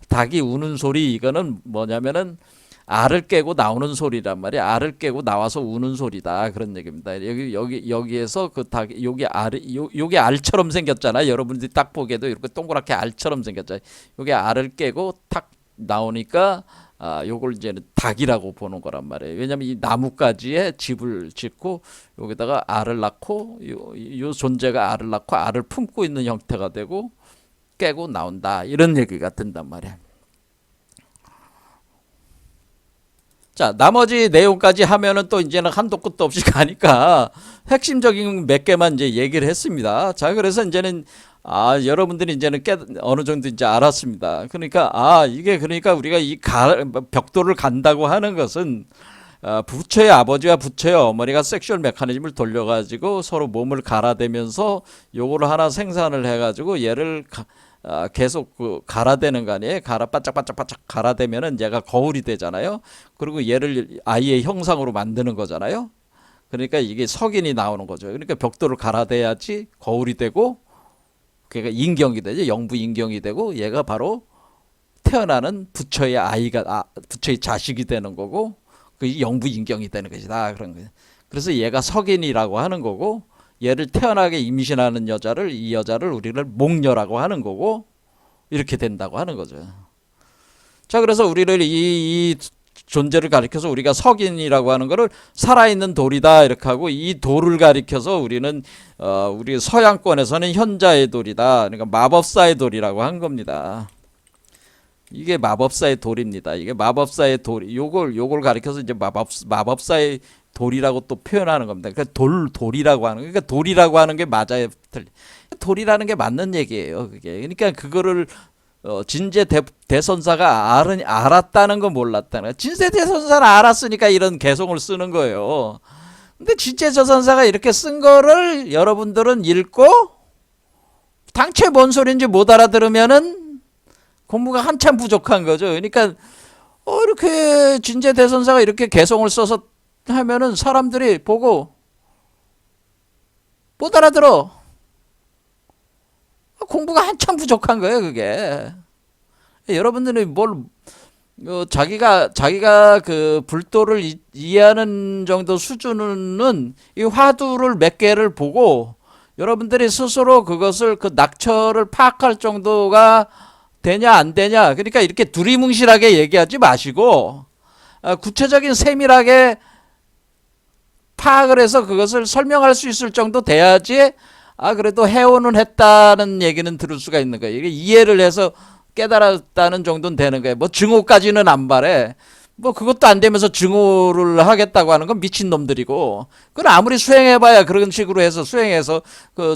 닭이 우는 소리, 이거는 뭐냐면은 알을 깨고 나오는 소리란 말이야. 알을 깨고 나와서 우는 소리다, 그런 얘기입니다. 여기에서 요게 알처럼 생겼잖아요. 여러분들이 딱 보기에도 이렇게 동그랗게 알처럼 생겼잖아요. 요게 알을 깨고 탁 나오니까 요걸 이제는 닭이라고 보는 거란 말이에요. 왜냐면 이 나뭇가지에 집을 짓고 여기다가 알을 낳고 요 존재가 알을 낳고 알을 품고 있는 형태가 되고 깨고 나온다, 이런 얘기가 된단 말이에요. 자, 나머지 내용까지 하면은 또 이제는 한도 끝도 없이 가니까 핵심적인 몇 개만 이제 얘기를 했습니다. 자, 그래서 이제는 여러분들이 이제는 어느 정도 이제 알았습니다. 그러니까 이게 그러니까 우리가 벽돌을 간다고 하는 것은 부처의 아버지와 부처의 어머니가 섹슈얼 메커니즘을 돌려가지고 서로 몸을 갈아대면서 요거를 하나 생산을 해가지고 얘를 계속 갈아대는 거 아니에요? 바짝바짝 갈아대면은 얘가 거울이 되잖아요. 그리고 얘를 아이의 형상으로 만드는 거잖아요. 그러니까 이게 석인이 나오는 거죠. 그러니까 벽돌을 갈아대야지 거울이 되고, 그러니까 인경이 되죠. 영부 인경이 되고, 얘가 바로 태어나는 부처의 부처의 자식이 되는 거고, 그 영부 인경이 되는 것이다. 그런 거예요. 그래서 얘가 석인이라고 하는 거고, 얘를 태어나게 임신하는 여자를, 이 여자를 우리를 목녀라고 하는 거고, 이렇게 된다고 하는 거죠. 자, 그래서 우리를 이 존재를 가리켜서 우리가 석인이라고 하는 거를 살아있는 돌이다 이렇게 하고, 이 돌을 가리켜서 우리는 우리 서양권에서는 현자의 돌이다, 그러니까 마법사의 돌이라고 한 겁니다. 이게 마법사의 돌입니다. 이게 마법사의 돌, 요걸 가리켜서 이제 마법사의 돌이라고 또 표현하는 겁니다. 그러니까 돌이라고 하는, 그러니까 돌이라고 하는 게 맞아요. 돌이라는 게 맞는 얘기예요. 그게. 그러니까 그거를 진제 대선사가 알았다는 거 몰랐다는 거. 진제 대선사는 알았으니까 이런 개성을 쓰는 거예요. 근데 진제 대선사가 이렇게 쓴 거를 여러분들은 읽고 당최 뭔 소리인지 못 알아들으면은 공부가 한참 부족한 거죠. 그러니까 이렇게 진제 대선사가 이렇게 개성을 써서 하면은 사람들이 보고 못 알아들어. 공부가 한참 부족한 거예요, 그게. 여러분들이 자기가 그 불도를 이해하는 정도 수준은 이 화두를 몇 개를 보고 여러분들이 스스로 그것을 그 낙처를 파악할 정도가 되냐 안 되냐, 그러니까 이렇게 두리뭉실하게 얘기하지 마시고 구체적인 세밀하게 파악을 해서 그것을 설명할 수 있을 정도 돼야지 그래도 해오는 했다는 얘기는 들을 수가 있는 거예요. 이게 이해를 해서 깨달았다는 정도는 되는 거예요. 뭐 증오까지는 안 바래. 뭐 그것도 안 되면서 증오를 하겠다고 하는 건 미친놈들이고, 그건 아무리 수행해봐야 그런 식으로 해서 수행해서 그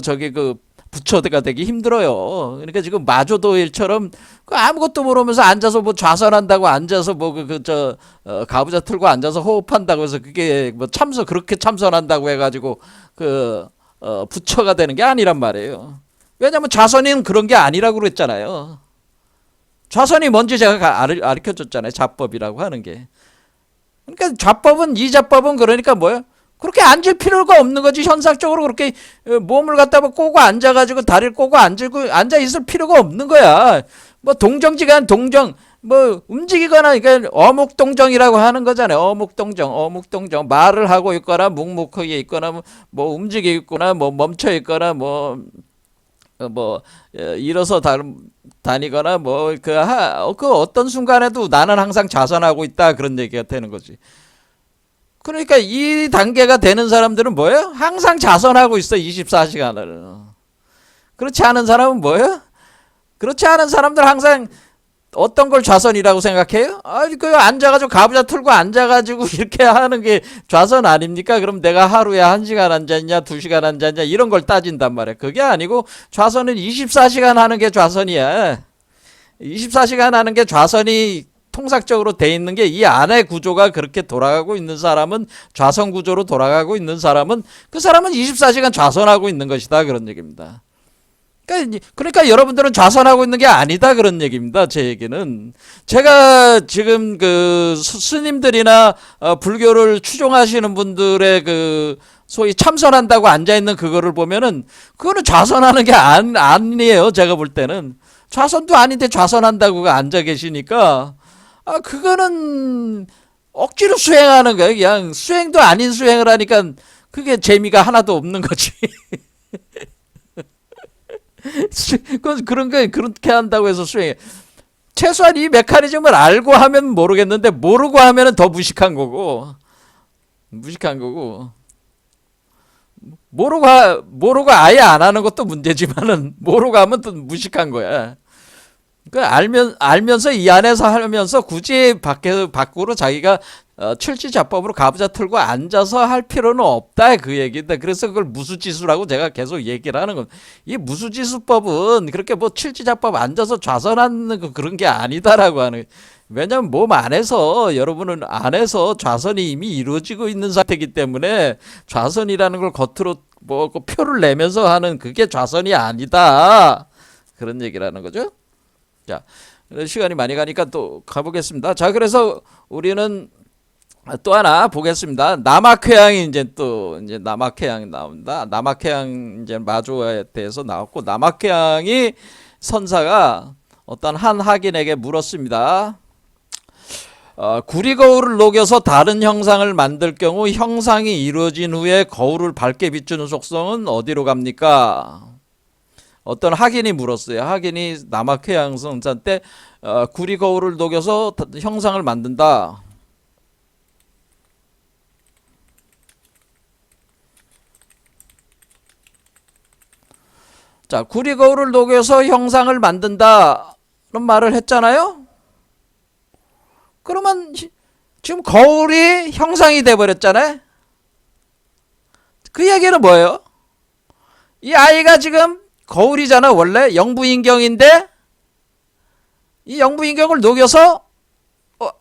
부처가 되기 힘들어요. 그러니까 지금 마조도일처럼 아무것도 모르면서 앉아서 뭐 좌선한다고 앉아서 가부좌 틀고 앉아서 호흡한다고 해서 그게 뭐 그렇게 참선한다고 해가지고 부처가 되는 게 아니란 말이에요. 왜냐면 좌선이는 그런 게 아니라고 그랬잖아요. 좌선이 뭔지 제가 가르쳐 줬잖아요. 좌법이라고 하는 게. 그러니까 이자법은 그러니까 뭐예요? 그렇게 앉을 필요가 없는 거지. 현상적으로 그렇게 몸을 갖다가 꼬고 앉아가지고 다리를 꼬고 앉아 있을 필요가 없는 거야. 뭐 동정지간 뭐 움직이거나, 그러니까 어묵동정이라고 하는 거잖아요. 어묵동정. 말을 하고 있거나 묵묵하게 있거나 뭐 움직이고 있거나 뭐 멈춰 있거나 뭐 일어서 다니거나 그 어떤 순간에도 나는 항상 자선하고 있다, 그런 얘기가 되는 거지. 그러니까 이 단계가 되는 사람들은 뭐예요? 항상 자선하고 있어, 24시간을. 그렇지 않은 사람은 뭐예요? 그렇지 않은 사람들 항상 어떤 걸 좌선이라고 생각해요? 앉아가지고 가부좌 틀고 앉아가지고 이렇게 하는 게 좌선 아닙니까? 그럼 내가 하루에 1시간 앉았냐 2시간 앉았냐 이런 걸 따진단 말이야. 그게 아니고 좌선은 24시간 하는 게 좌선이야. 24시간 하는 게 좌선이 통상적으로 돼 있는 게, 이 안의 구조가 그렇게 돌아가고 있는 사람은, 좌선 구조로 돌아가고 있는 사람은 그 사람은 24시간 좌선하고 있는 것이다, 그런 얘기입니다. 그러니까 여러분들은 좌선하고 있는 게 아니다, 그런 얘기입니다. 제 얘기는 제가 지금 스님들이나 불교를 추종하시는 분들의 소위 참선한다고 앉아있는 그거를 보면은 그거는 좌선하는 게 아니에요. 제가 볼 때는 좌선도 아닌데 좌선한다고 앉아 계시니까 그거는 억지로 수행하는 거예요. 그냥 수행도 아닌 수행을 하니까 그게 재미가 하나도 없는 거지. 그런 거 그렇게 한다고 해서 수행해. 최소한 이 메커니즘을 알고 하면 모르겠는데 모르고 하면은 더 무식한 거고 모르고 아예 안 하는 것도 문제지만은 모르고 하면 또 무식한 거야. 알면서 이 안에서 하면서 굳이 밖으로 자기가 출지자법으로 가부좌 틀고 앉아서 할 필요는 없다, 그 얘기인데, 그래서 그걸 무수지수라고 제가 계속 얘기를 하는 겁니다. 이 무수지수법은 그렇게 뭐 출지자법 앉아서 좌선하는 그런 게 아니다라고 하는, 왜냐면 몸 안에서 여러분은 안에서 좌선이 이미 이루어지고 있는 상태이기 때문에 좌선이라는 걸 겉으로 뭐그 표를 내면서 하는 그게 좌선이 아니다. 그런 얘기라는 거죠. 자, 시간이 많이 가니까 또 가보겠습니다. 자, 그래서 우리는 또 하나 보겠습니다. 남악회양이 이제 남악회양 나온다. 남악회양 이제 마조에 대해서 나왔고, 남악회양이 선사가 어떤 한 학인에게 물었습니다. 구리 거울을 녹여서 다른 형상을 만들 경우 형상이 이루어진 후에 거울을 밝게 비추는 속성은 어디로 갑니까? 어떤 학인이 물었어요. 학인이 남악회양 선사한테 구리 거울을 녹여서 형상을 만든다. 자, 구리 거울을 녹여서 형상을 만든다는 말을 했잖아요. 그러면 지금 거울이 형상이 돼버렸잖아요. 그 얘기는 뭐예요? 이 아이가 지금 거울이잖아. 원래 영부인경인데 이 영부인경을 녹여서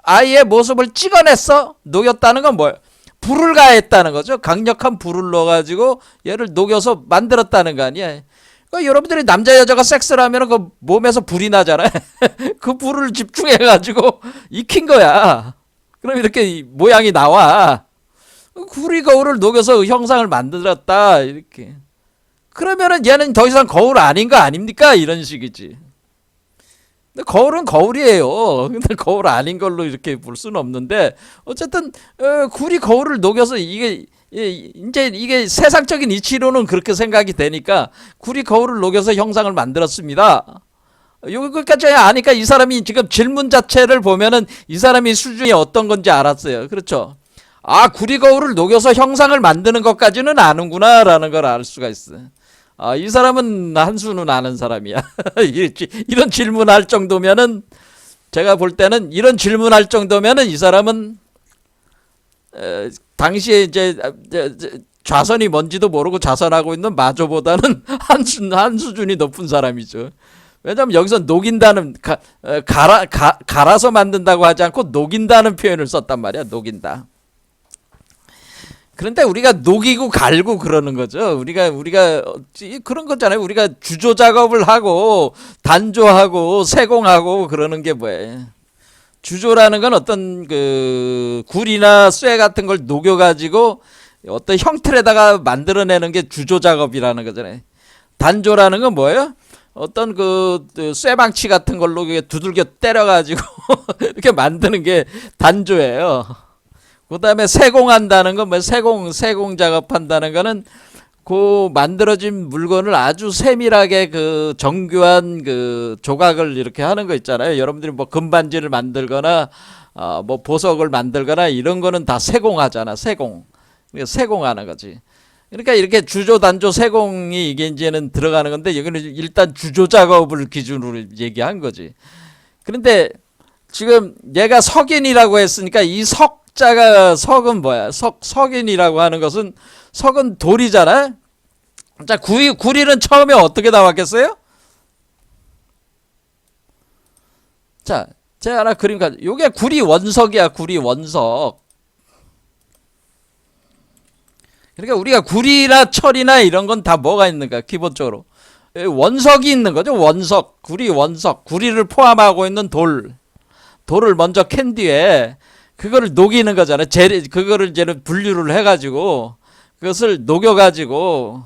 아이의 모습을 찍어냈어. 녹였다는 건 뭐예요? 불을 가했다는 거죠. 강력한 불을 넣어가지고 얘를 녹여서 만들었다는 거 아니야. 그러니까 여러분들이 남자 여자가 섹스를 하면 그 몸에서 불이 나잖아요. 그 불을 집중해가지고 익힌 거야. 그럼 이렇게 모양이 나와. 구리 거울을 녹여서 형상을 만들었다. 이렇게. 그러면은 얘는 더 이상 거울 아닌 거 아닙니까? 이런 식이지. 근데 거울은 거울이에요. 근데 거울 아닌 걸로 이렇게 볼 수는 없는데 어쨌든 구리 거울을 녹여서 이제 이게 세상적인 이치로는 그렇게 생각이 되니까 구리 거울을 녹여서 형상을 만들었습니다. 여기까지 아니까 이 사람이 지금 질문 자체를 보면은 이 사람이 수준이 어떤 건지 알았어요. 그렇죠? 아, 구리 거울을 녹여서 형상을 만드는 것까지는 아는구나 라는 걸 알 수가 있어요. 아, 이 사람은 한수는 아는 사람이야. 이런 질문할 정도면은 제가 볼 때는 이런 질문할 정도면은 이 사람은 당시에 이제 좌선이 뭔지도 모르고 좌선하고 있는 마조보다는 한 수준이 높은 사람이죠. 왜냐하면 여기서 녹인다는 갈아서 만든다고 하지 않고 녹인다는 표현을 썼단 말이야. 녹인다. 그런데 우리가 녹이고 갈고 그러는 거죠. 우리가 그런 거잖아요. 우리가 주조 작업을 하고 단조하고 세공하고 그러는 게 뭐예요? 주조라는 건 어떤 그 굴이나 쇠 같은 걸 녹여가지고 어떤 형틀에다가 만들어내는 게 주조 작업이라는 거잖아요. 단조라는 건 뭐예요? 어떤 그 쇠방치 같은 걸로 두들겨 때려가지고 이렇게 만드는 게 단조예요. 그 다음에 세공한다는 건 뭐 세공 작업한다는 거는 그 만들어진 물건을 아주 세밀하게 그 정교한 그 조각을 이렇게 하는 거 있잖아요. 여러분들이 뭐 금반지를 만들거나 뭐 보석을 만들거나 이런 거는 다 세공하잖아. 세공하는 거지. 그러니까 이렇게 주조, 단조, 세공이 이게 이제는 들어가는 건데 여기는 일단 주조 작업을 기준으로 얘기한 거지. 그런데 지금 얘가 석인이라고 했으니까 이 석은 뭐야? 석인이라고 하는 것은 석은 돌이잖아. 자, 구리는 처음에 어떻게 나왔겠어요? 자, 제가 하나 그림 요게 구리 원석이야. 구리 원석. 그러니까 우리가 구리나 철이나 이런 건 다 뭐가 있는가? 기본적으로 원석이 있는 거죠. 원석, 구리 원석, 구리를 포함하고 있는 돌을 먼저 캔 뒤에 그거를 녹이는 거잖아요. 그거를 이제는 분류를 해가지고 그것을 녹여가지고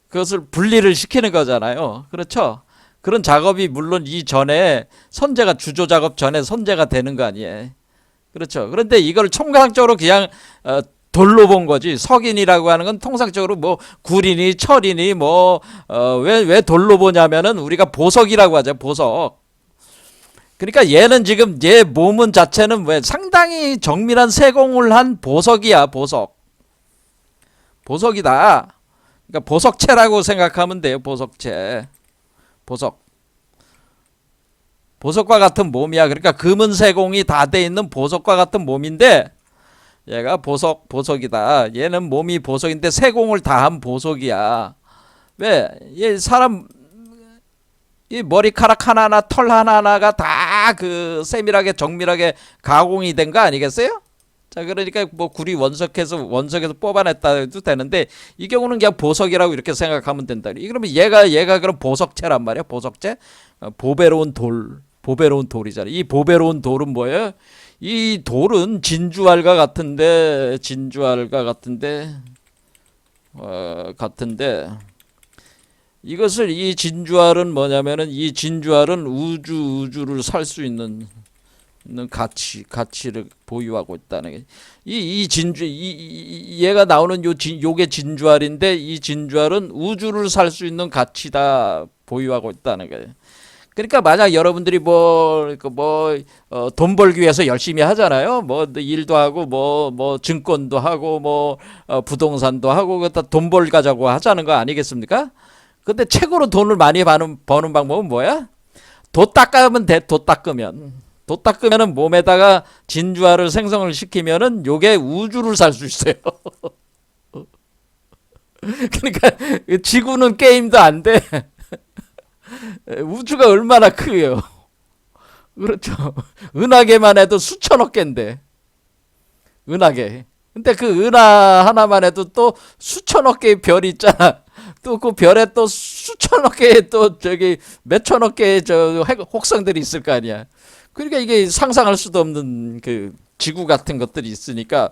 그것을 분리를 시키는 거잖아요. 그렇죠? 그런 작업이 물론 이전에 선재가 주조 작업 전에 선재가 되는 거 아니에요. 그렇죠? 그런데 이걸 총괄적으로 그냥 돌로 본 거지. 석인이라고 하는 건 통상적으로 뭐 구리니 철이니 뭐 왜 돌로 보냐면은 우리가 보석이라고 하죠. 보석. 그러니까 얘는 지금 얘 몸은 자체는 왜 상당히 정밀한 세공을 한 보석이야. 보석이다. 그러니까 보석체라고 생각하면 돼요. 보석과 같은 몸이야. 그러니까 금은 세공이 다 돼 있는 보석과 같은 몸인데 얘가 보석이다. 얘는 몸이 보석인데 세공을 다 한 보석이야. 왜? 얘 사람 이 머리카락 하나하나 털 하나하나가 다 그 세밀하게 정밀하게 가공이 된 거 아니겠어요? 자, 그러니까 뭐 구리 원석에서 뽑아냈다 해도 되는데 이 경우는 그냥 보석이라고 이렇게 생각하면 된다. 그러면 얘가 그럼 보석체란 말이야. 보석체. 보배로운 돌이잖아. 이 보배로운 돌은 뭐예요? 이 돌은 진주알과 같은데 이것을 이 진주알은 뭐냐면은 이 진주알은 우주를 살 수 있는 가치를 보유하고 있다는 게 이 진주 얘가 나오는 요게 진주알인데 이 진주알은 우주를 살 수 있는 가치다 보유하고 있다는 거예요. 그러니까 만약 여러분들이 돈 벌기 위해서 열심히 하잖아요. 뭐 일도 하고 뭐 증권도 하고 부동산도 하고 그다 돈 벌가자고 하자는 거 아니겠습니까? 근데 최고로 돈을 많이 버는 방법은 뭐야? 돛 닦으면 돼. 돛 닦으면은 몸에다가 진주알을 생성을 시키면은 요게 우주를 살 수 있어요. 그러니까 지구는 게임도 안 돼. 우주가 얼마나 크요. 그렇죠. 은하계만 해도 수천억 개인데. 은하계. 근데 그 은하 하나만 해도 또 수천억 개의 별이 있잖아. 또 그 별에 또 수천억 개의 또 저기 몇천억 개의 저 혹성들이 있을 거 아니야. 그러니까 이게 상상할 수도 없는 그 지구 같은 것들이 있으니까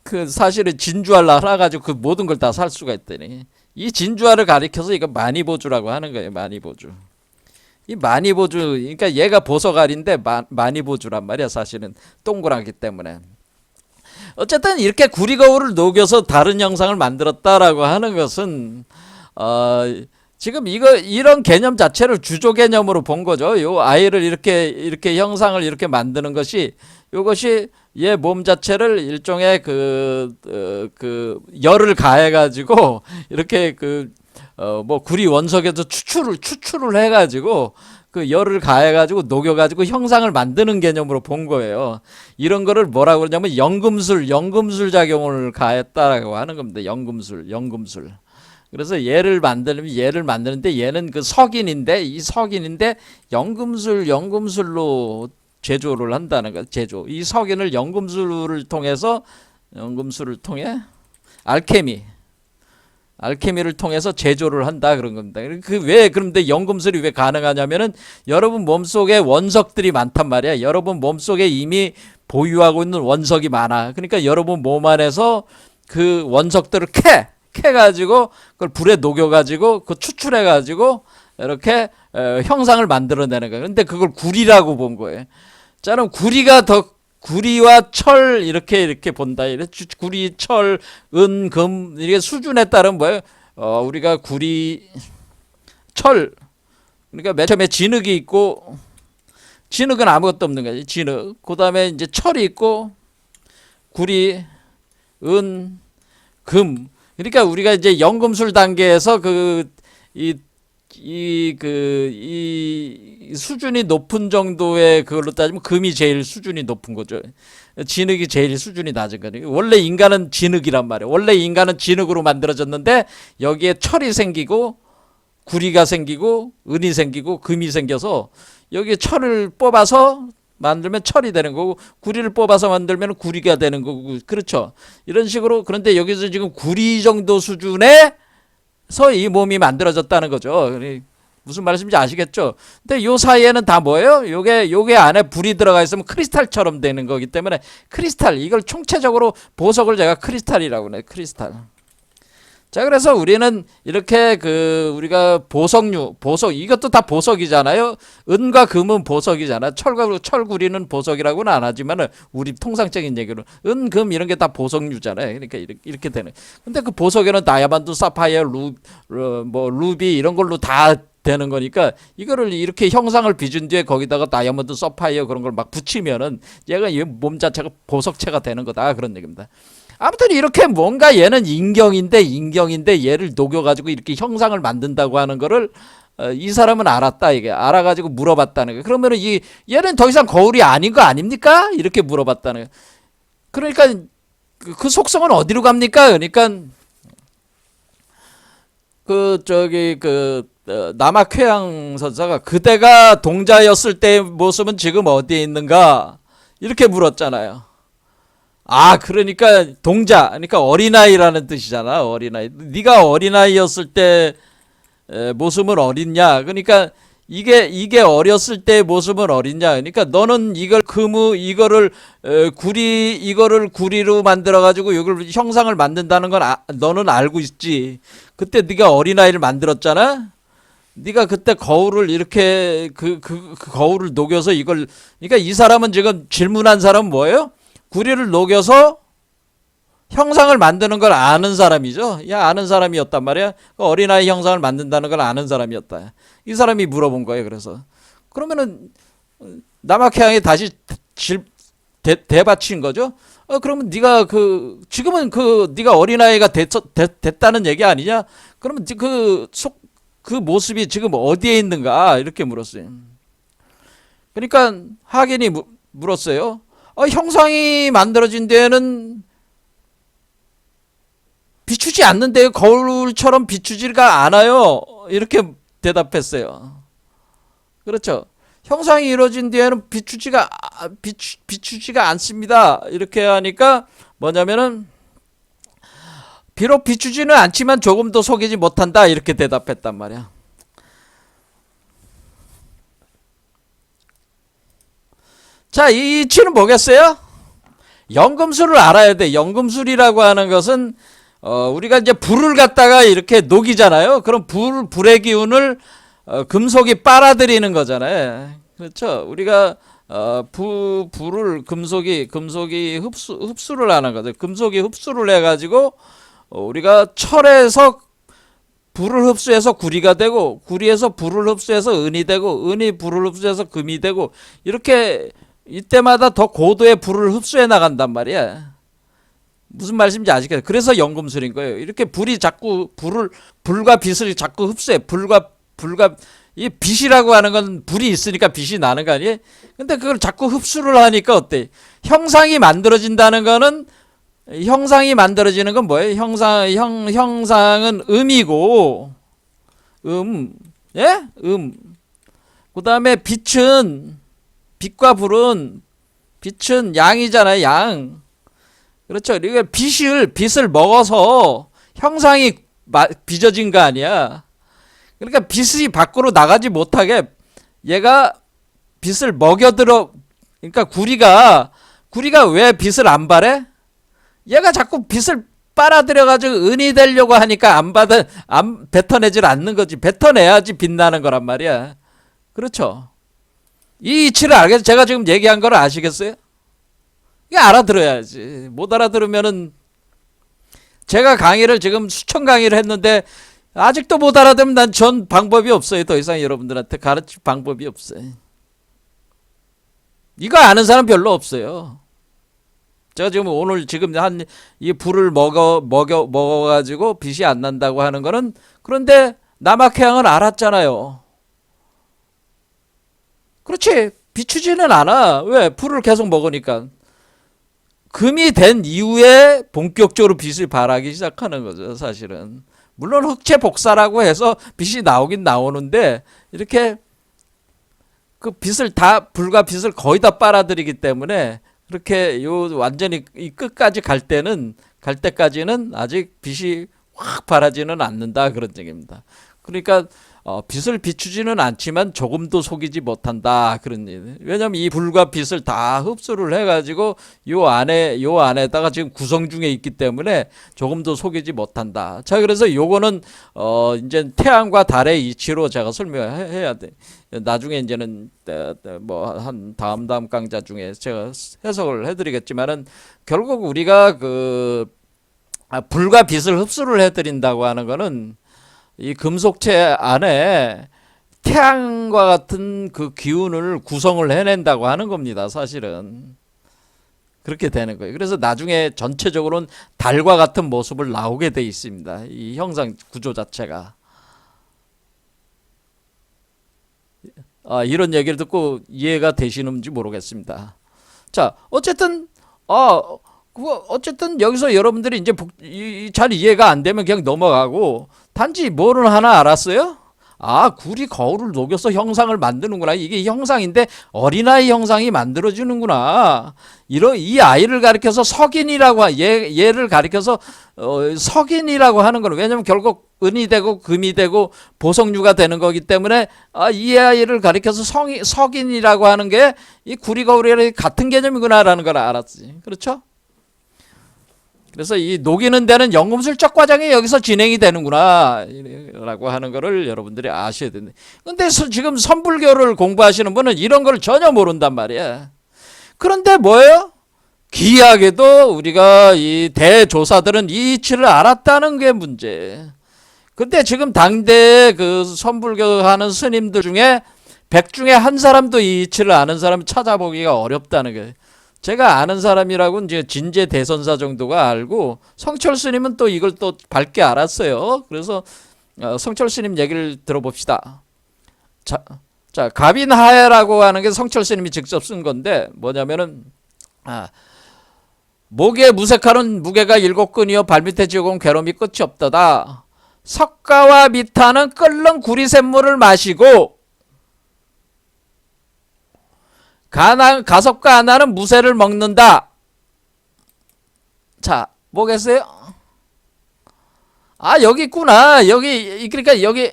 그 사실은 진주알 하나 가지고 그 모든 걸 다 살 수가 있다니. 이 진주알을 가리켜서 이거 마니보주라고 하는 거예요. 마니보주. 이 마니보주, 그러니까 얘가 보석알인데 마니보주란 말이야. 사실은 동그랗기 때문에. 어쨌든 이렇게 구리거울을 녹여서 다른 형상을 만들었다라고 하는 것은 지금 이런 개념 자체를 주조 개념으로 본 거죠. 요 아이를 이렇게 형상을 이렇게 만드는 것이 요것이 얘 몸 자체를 일종의 그 열을 가해 가지고 이렇게 구리 원석에서 추출을 해 가지고 그 열을 가해 가지고 녹여 가지고 형상을 만드는 개념으로 본 거예요. 이런 거를 뭐라고 그러냐면 연금술 작용을 가했다라고 하는 겁니다. 연금술. 그래서 얘를 만드는데 얘는 그 석인인데 연금술로 제조를 한다는 거. 이 석인을 연금술을 통해 알케미를 통해서 제조를 한다 그런 겁니다. 그런데 연금술이 왜 가능하냐면은 여러분 몸속에 원석들이 많단 말이야. 여러분 몸속에 이미 보유하고 있는 원석이 많아. 그러니까 여러분 몸 안에서 그 원석들을 캐가지고 그걸 불에 녹여가지고 그 추출해가지고 이렇게 형상을 만들어내는 거예요. 근데 그걸 구리라고 본 거예요. 자, 그럼 구리와 철 이렇게 본다. 구리, 철, 은, 금 이게 수준에 따른 뭐예요? 우리가 구리, 철 그러니까 맨 처음에 진흙이 있고 진흙은 아무것도 없는 거지. 진흙. 그다음에 이제 철이 있고 구리, 은, 금. 그러니까 우리가 이제 연금술 단계에서 이 수준이 높은 정도의 그걸로 따지면 금이 제일 수준이 높은 거죠. 진흙이 제일 수준이 낮은 거죠. 원래 인간은 진흙이란 말이에요. 원래 인간은 진흙으로 만들어졌는데 여기에 철이 생기고 구리가 생기고 은이 생기고 금이 생겨서 여기에 철을 뽑아서 만들면 철이 되는 거고 구리를 뽑아서 만들면 구리가 되는 거고 그렇죠. 이런 식으로. 그런데 여기서 지금 구리 정도 수준에서 이 몸이 만들어졌다는 거죠. 무슨 말씀인지 아시겠죠? 근데 요 사이에는 다 뭐예요? 요게 안에 불이 들어가 있으면 크리스탈처럼 되는 거기 때문에 크리스탈, 이걸 총체적으로 보석을 제가 크리스탈이라고 그래요. 크리스탈. 자, 그래서 우리는 이렇게 우리가 보석 이것도 다 보석이잖아요. 은과 금은 보석이잖아. 철구리는 보석이라고는 안 하지만은 우리 통상적인 얘기로 은, 금 이런 게 다 보석류잖아요. 그러니까 이렇게 되는. 근데 그 보석에는 다이아몬드, 사파이어, 루비 이런 걸로 다 되는 거니까 이거를 이렇게 형상을 빚은 뒤에 거기다가 다이아몬드, 사파이어 그런 걸 막 붙이면은 얘가 몸 자체가 보석체가 되는 거다 그런 얘기입니다. 아무튼 이렇게 뭔가 얘는 인경인데 얘를 녹여가지고 이렇게 형상을 만든다고 하는 거를 이 사람은 알았다. 이게 알아가지고 물어봤다는 거예요. 그러면은 얘는 더 이상 거울이 아닌 거 아닙니까? 이렇게 물어봤다는 거예요. 그러니까 그 속성은 어디로 갑니까? 그러니까 남학회양 선사가 그대가 동자였을 때의 모습은 지금 어디에 있는가 이렇게 물었잖아요. 아, 그러니까 동자, 그러니까 어린아이라는 뜻이잖아. 어린아이. 네가 어린아이였을 때 모습은 어딨냐? 그러니까 이게 어렸을 때의 모습은 어딨냐? 그러니까 너는 이걸 이거를 이거를 구리로 만들어 가지고 이걸 형상을 만든다는 건 너는 알고 있지. 그때 네가 어린아이를 만들었잖아. 네가 그때 거울을 이렇게 그 거울을 녹여서 이걸, 그러니까 이 사람은 지금 질문한 사람은 뭐예요? 구리를 녹여서 형상을 만드는 걸 아는 사람이죠. 야, 아는 사람이었단 말이야. 어린아이 형상을 만든다는 걸 아는 사람이었다. 이 사람이 물어본 거예요. 그래서 그러면은 남학회양이 다시 대받친 거죠. 그러면 네가 지금은 네가 어린아이가 됐다는 얘기 아니냐? 그러면 그 모습이 지금 어디에 있는가? 이렇게 물었어요. 그러니까 하긴이 물었어요. 형상이 만들어진 데에는 비추지 않는데요. 거울처럼 비추지가 않아요. 이렇게 대답했어요. 그렇죠. 형상이 이루어진 뒤에는 비추지가 않습니다. 이렇게 하니까 뭐냐면은 비록 비추지는 않지만 조금도 속이지 못한다. 이렇게 대답했단 말이야. 자, 이 이치는 뭐겠어요? 연금술을 알아야 돼. 연금술이라고 하는 것은 우리가 이제 불을 갖다가 이렇게 녹이잖아요. 그럼 불의 기운을 금속이 빨아들이는 거잖아요. 그렇죠. 우리가 불을 금속이 흡수를 하는 거죠. 금속이 흡수를 해가지고 우리가 철에서 불을 흡수해서 구리가 되고, 구리에서 불을 흡수해서 은이 되고, 은이 불을 흡수해서 금이 되고, 이렇게 이때마다 더 고도의 불을 흡수해 나간단 말이야. 무슨 말씀인지 아시겠어요? 그래서 연금술인 거예요. 이렇게 불과 빛을 자꾸 흡수해. 이 빛이라고 하는 건 불이 있으니까 빛이 나는 거 아니에요? 근데 그걸 자꾸 흡수를 하니까 어때? 형상이 만들어지는 건 뭐예요? 형상은 음이고, 예? 그 다음에 빛과 불은 양이잖아요, 양. 그렇죠. 그러니까 빛을 먹어서 형상이 빚어진 거 아니야. 그러니까 빛이 밖으로 나가지 못하게 얘가 빛을 먹여들어. 그러니까 구리가 왜 빛을 안 발해? 얘가 자꾸 빛을 빨아들여가지고 은이 되려고 하니까 안 뱉어내질 않는 거지. 뱉어내야지 빛나는 거란 말이야. 그렇죠. 이 이치를 알겠어요? 제가 지금 얘기한 걸 아시겠어요? 이게 알아들어야지. 못 알아들으면은, 제가 강의를 지금 수천 강의를 했는데 아직도 못 알아들으면 난 전 방법이 없어요. 더 이상 여러분들한테 가르칠 방법이 없어요. 이거 아는 사람 별로 없어요. 제가 지금 오늘 이 불을 먹어가지고 빛이 안 난다고 하는 거는, 그런데 남학회양은 알았잖아요. 그렇지. 비추지는 않아. 왜? 불을 계속 먹으니까. 금이 된 이후에 본격적으로 빛을 발하기 시작하는 거죠, 사실은. 물론 흑체 복사라고 해서 빛이 나오긴 나오는데, 이렇게 불과 빛을 거의 다 빨아들이기 때문에, 그렇게 완전히 이 끝까지 갈 때까지는 아직 빛이 확 발하지는 않는다, 그런 얘기입니다. 그러니까 빛을 비추지는 않지만 조금도 속이지 못한다, 그런 얘기. 왜냐면 이 불과 빛을 다 흡수를 해가지고 요 안에다가 지금 구성 중에 있기 때문에 조금도 속이지 못한다. 자, 그래서 요거는 이제 태양과 달의 이치로 제가 설명해야 돼. 나중에 이제는 뭐 한 다음 강좌 중에 제가 해석을 해드리겠지만은, 결국 우리가 불과 빛을 흡수를 해드린다고 하는 거는 이 금속체 안에 태양과 같은 그 기운을 구성을 해낸다고 하는 겁니다. 사실은 그렇게 되는 거예요. 그래서 나중에 전체적으로는 달과 같은 모습을 나오게 돼 있습니다. 이 형상 구조 자체가. 이런 얘기를 듣고 이해가 되시는지 모르겠습니다. 자, 어쨌든 여기서 여러분들이 이제 잘 이해가 안 되면 그냥 넘어가고, 단지 뭐를 하나 알았어요? 아, 구리 거울을 녹여서 형상을 만드는구나. 이게 형상인데 어린아이 형상이 만들어지는구나. 이 아이를 가리켜서 석인이라고, 얘를 가리켜서 석인이라고 하는 거는, 왜냐면 결국 은이 되고 금이 되고 보석류가 되는 거기 때문에, 이 아이를 가리켜서 석인이라고 하는 게 이 구리 거울이랑 같은 개념이구나라는 걸 알았지. 그렇죠? 그래서 이 녹이는 데는 연금술적 과정이 여기서 진행이 되는구나 라고 하는 거를 여러분들이 아셔야 된다. 근데 지금 선불교를 공부하시는 분은 이런 걸 전혀 모른단 말이야. 그런데 뭐예요? 기이하게도 우리가 이 대조사들은 이 이치를 알았다는 게 문제. 근데 지금 당대 그 선불교 하는 스님들 중에 100 중에 한 사람도 이 이치를 아는 사람 찾아보기가 어렵다는 거예요. 제가 아는 사람이라고 이제 진제 대선사 정도가 알고, 성철 스님은 또 이걸 또 밝게 알았어요. 그래서 성철 스님 얘기를 들어봅시다. 자, 가빈하해라고 하는 게 성철 스님이 직접 쓴 건데 뭐냐면은, 목에 무색하는 무게가 7근이요 발밑에 지어온 괴로움이 끝이 없다다. 석가와 미타는 끓는 구리샘물을 마시고 가섭과 아나는 무쇠를 먹는다. 자, 뭐겠어요? 여기 있구나. 그러니까 여기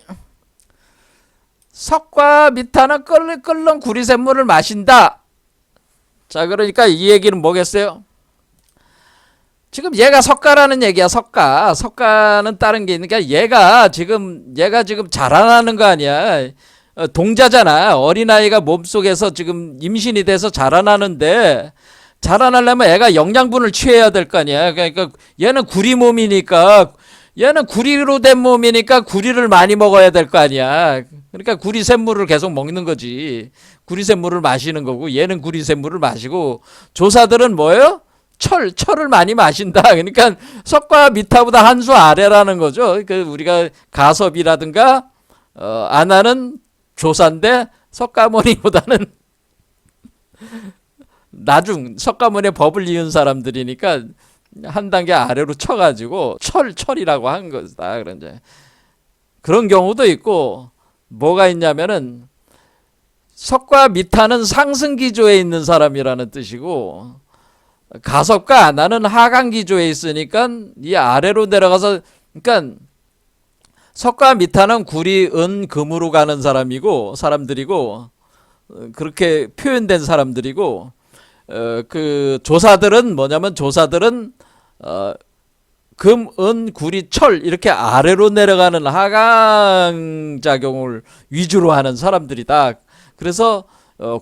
석과 미타는 끓는 구리샘물을 마신다. 자, 그러니까 이 얘기는 뭐겠어요? 지금 얘가 석가라는 얘기야. 석가는 다른 게 있으니까 얘가 지금 자라나는 거 아니야. 동자잖아. 어린아이가 몸속에서 지금 임신이 돼서 자라나는데, 자라나려면 애가 영양분을 취해야 될 거 아니야. 그러니까 얘는 구리 몸이니까, 얘는 구리로 된 몸이니까 구리를 많이 먹어야 될 거 아니야. 그러니까 구리샘물을 계속 먹는 거지. 구리샘물을 마시는 거고, 얘는 구리샘물을 마시고, 조사들은 뭐예요? 철을 많이 마신다. 그러니까 석과 미타보다 한 수 아래라는 거죠. 그 우리가 가섭이라든가 아나는 조사인데 석가모니보다는 석가모니의 법을 이은 사람들이니까 한 단계 아래로 쳐가지고 철이라고 한 거다. 그런 경우도 있고, 뭐가 있냐면은 석과 미타는 상승기조에 있는 사람이라는 뜻이고, 가섭과 아나는 하강기조에 있으니까 이 아래로 내려가서, 그러니까 석과 미타는 구리, 은, 금으로 가는 사람들이고, 그렇게 표현된 사람들이고, 그 조사들은 뭐냐면, 금, 은, 구리, 철 이렇게 아래로 내려가는 하강작용을 위주로 하는 사람들이다. 그래서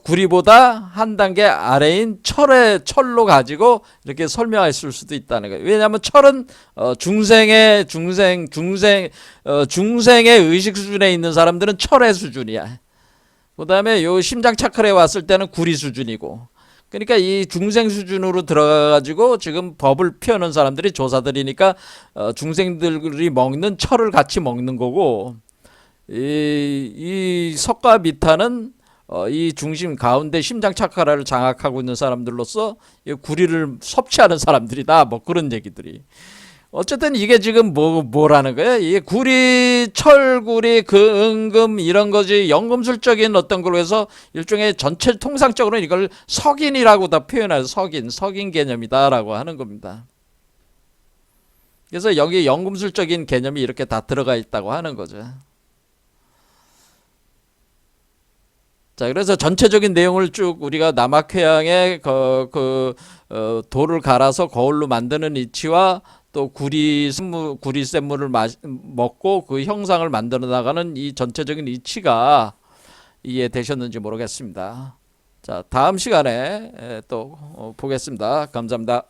구리보다 한 단계 아래인 철로 가지고 이렇게 설명했을 수도 있다는 거예요. 왜냐하면 철은 중생의 의식 수준에 있는 사람들은 철의 수준이야. 그 다음에 요 심장 차크레에 왔을 때는 구리 수준이고, 그러니까 이 중생 수준으로 들어가가지고 지금 법을 펴는 사람들이 조사들이니까 중생들이 먹는 철을 같이 먹는 거고, 이 석과 미타는 이 중심 가운데 심장 차크라를 장악하고 있는 사람들로서 구리를 섭취하는 사람들이다. 뭐 그런 얘기들이. 어쨌든 이게 지금 뭐라는 거야? 이게 구리, 철구리, 은금 이런 거지, 연금술적인 어떤 걸로 해서 일종의 전체 통상적으로 이걸 석인이라고 다 표현해서 석인 개념이다라고 하는 겁니다. 그래서 여기 연금술적인 개념이 이렇게 다 들어가 있다고 하는 거죠. 자, 그래서 전체적인 내용을 쭉 우리가 남악회양에 돌을 갈아서 거울로 만드는 이치와 또 구리샘물을 먹고 그 형상을 만들어 나가는 이 전체적인 이치가 이해되셨는지 모르겠습니다. 자, 다음 시간에 또 보겠습니다. 감사합니다.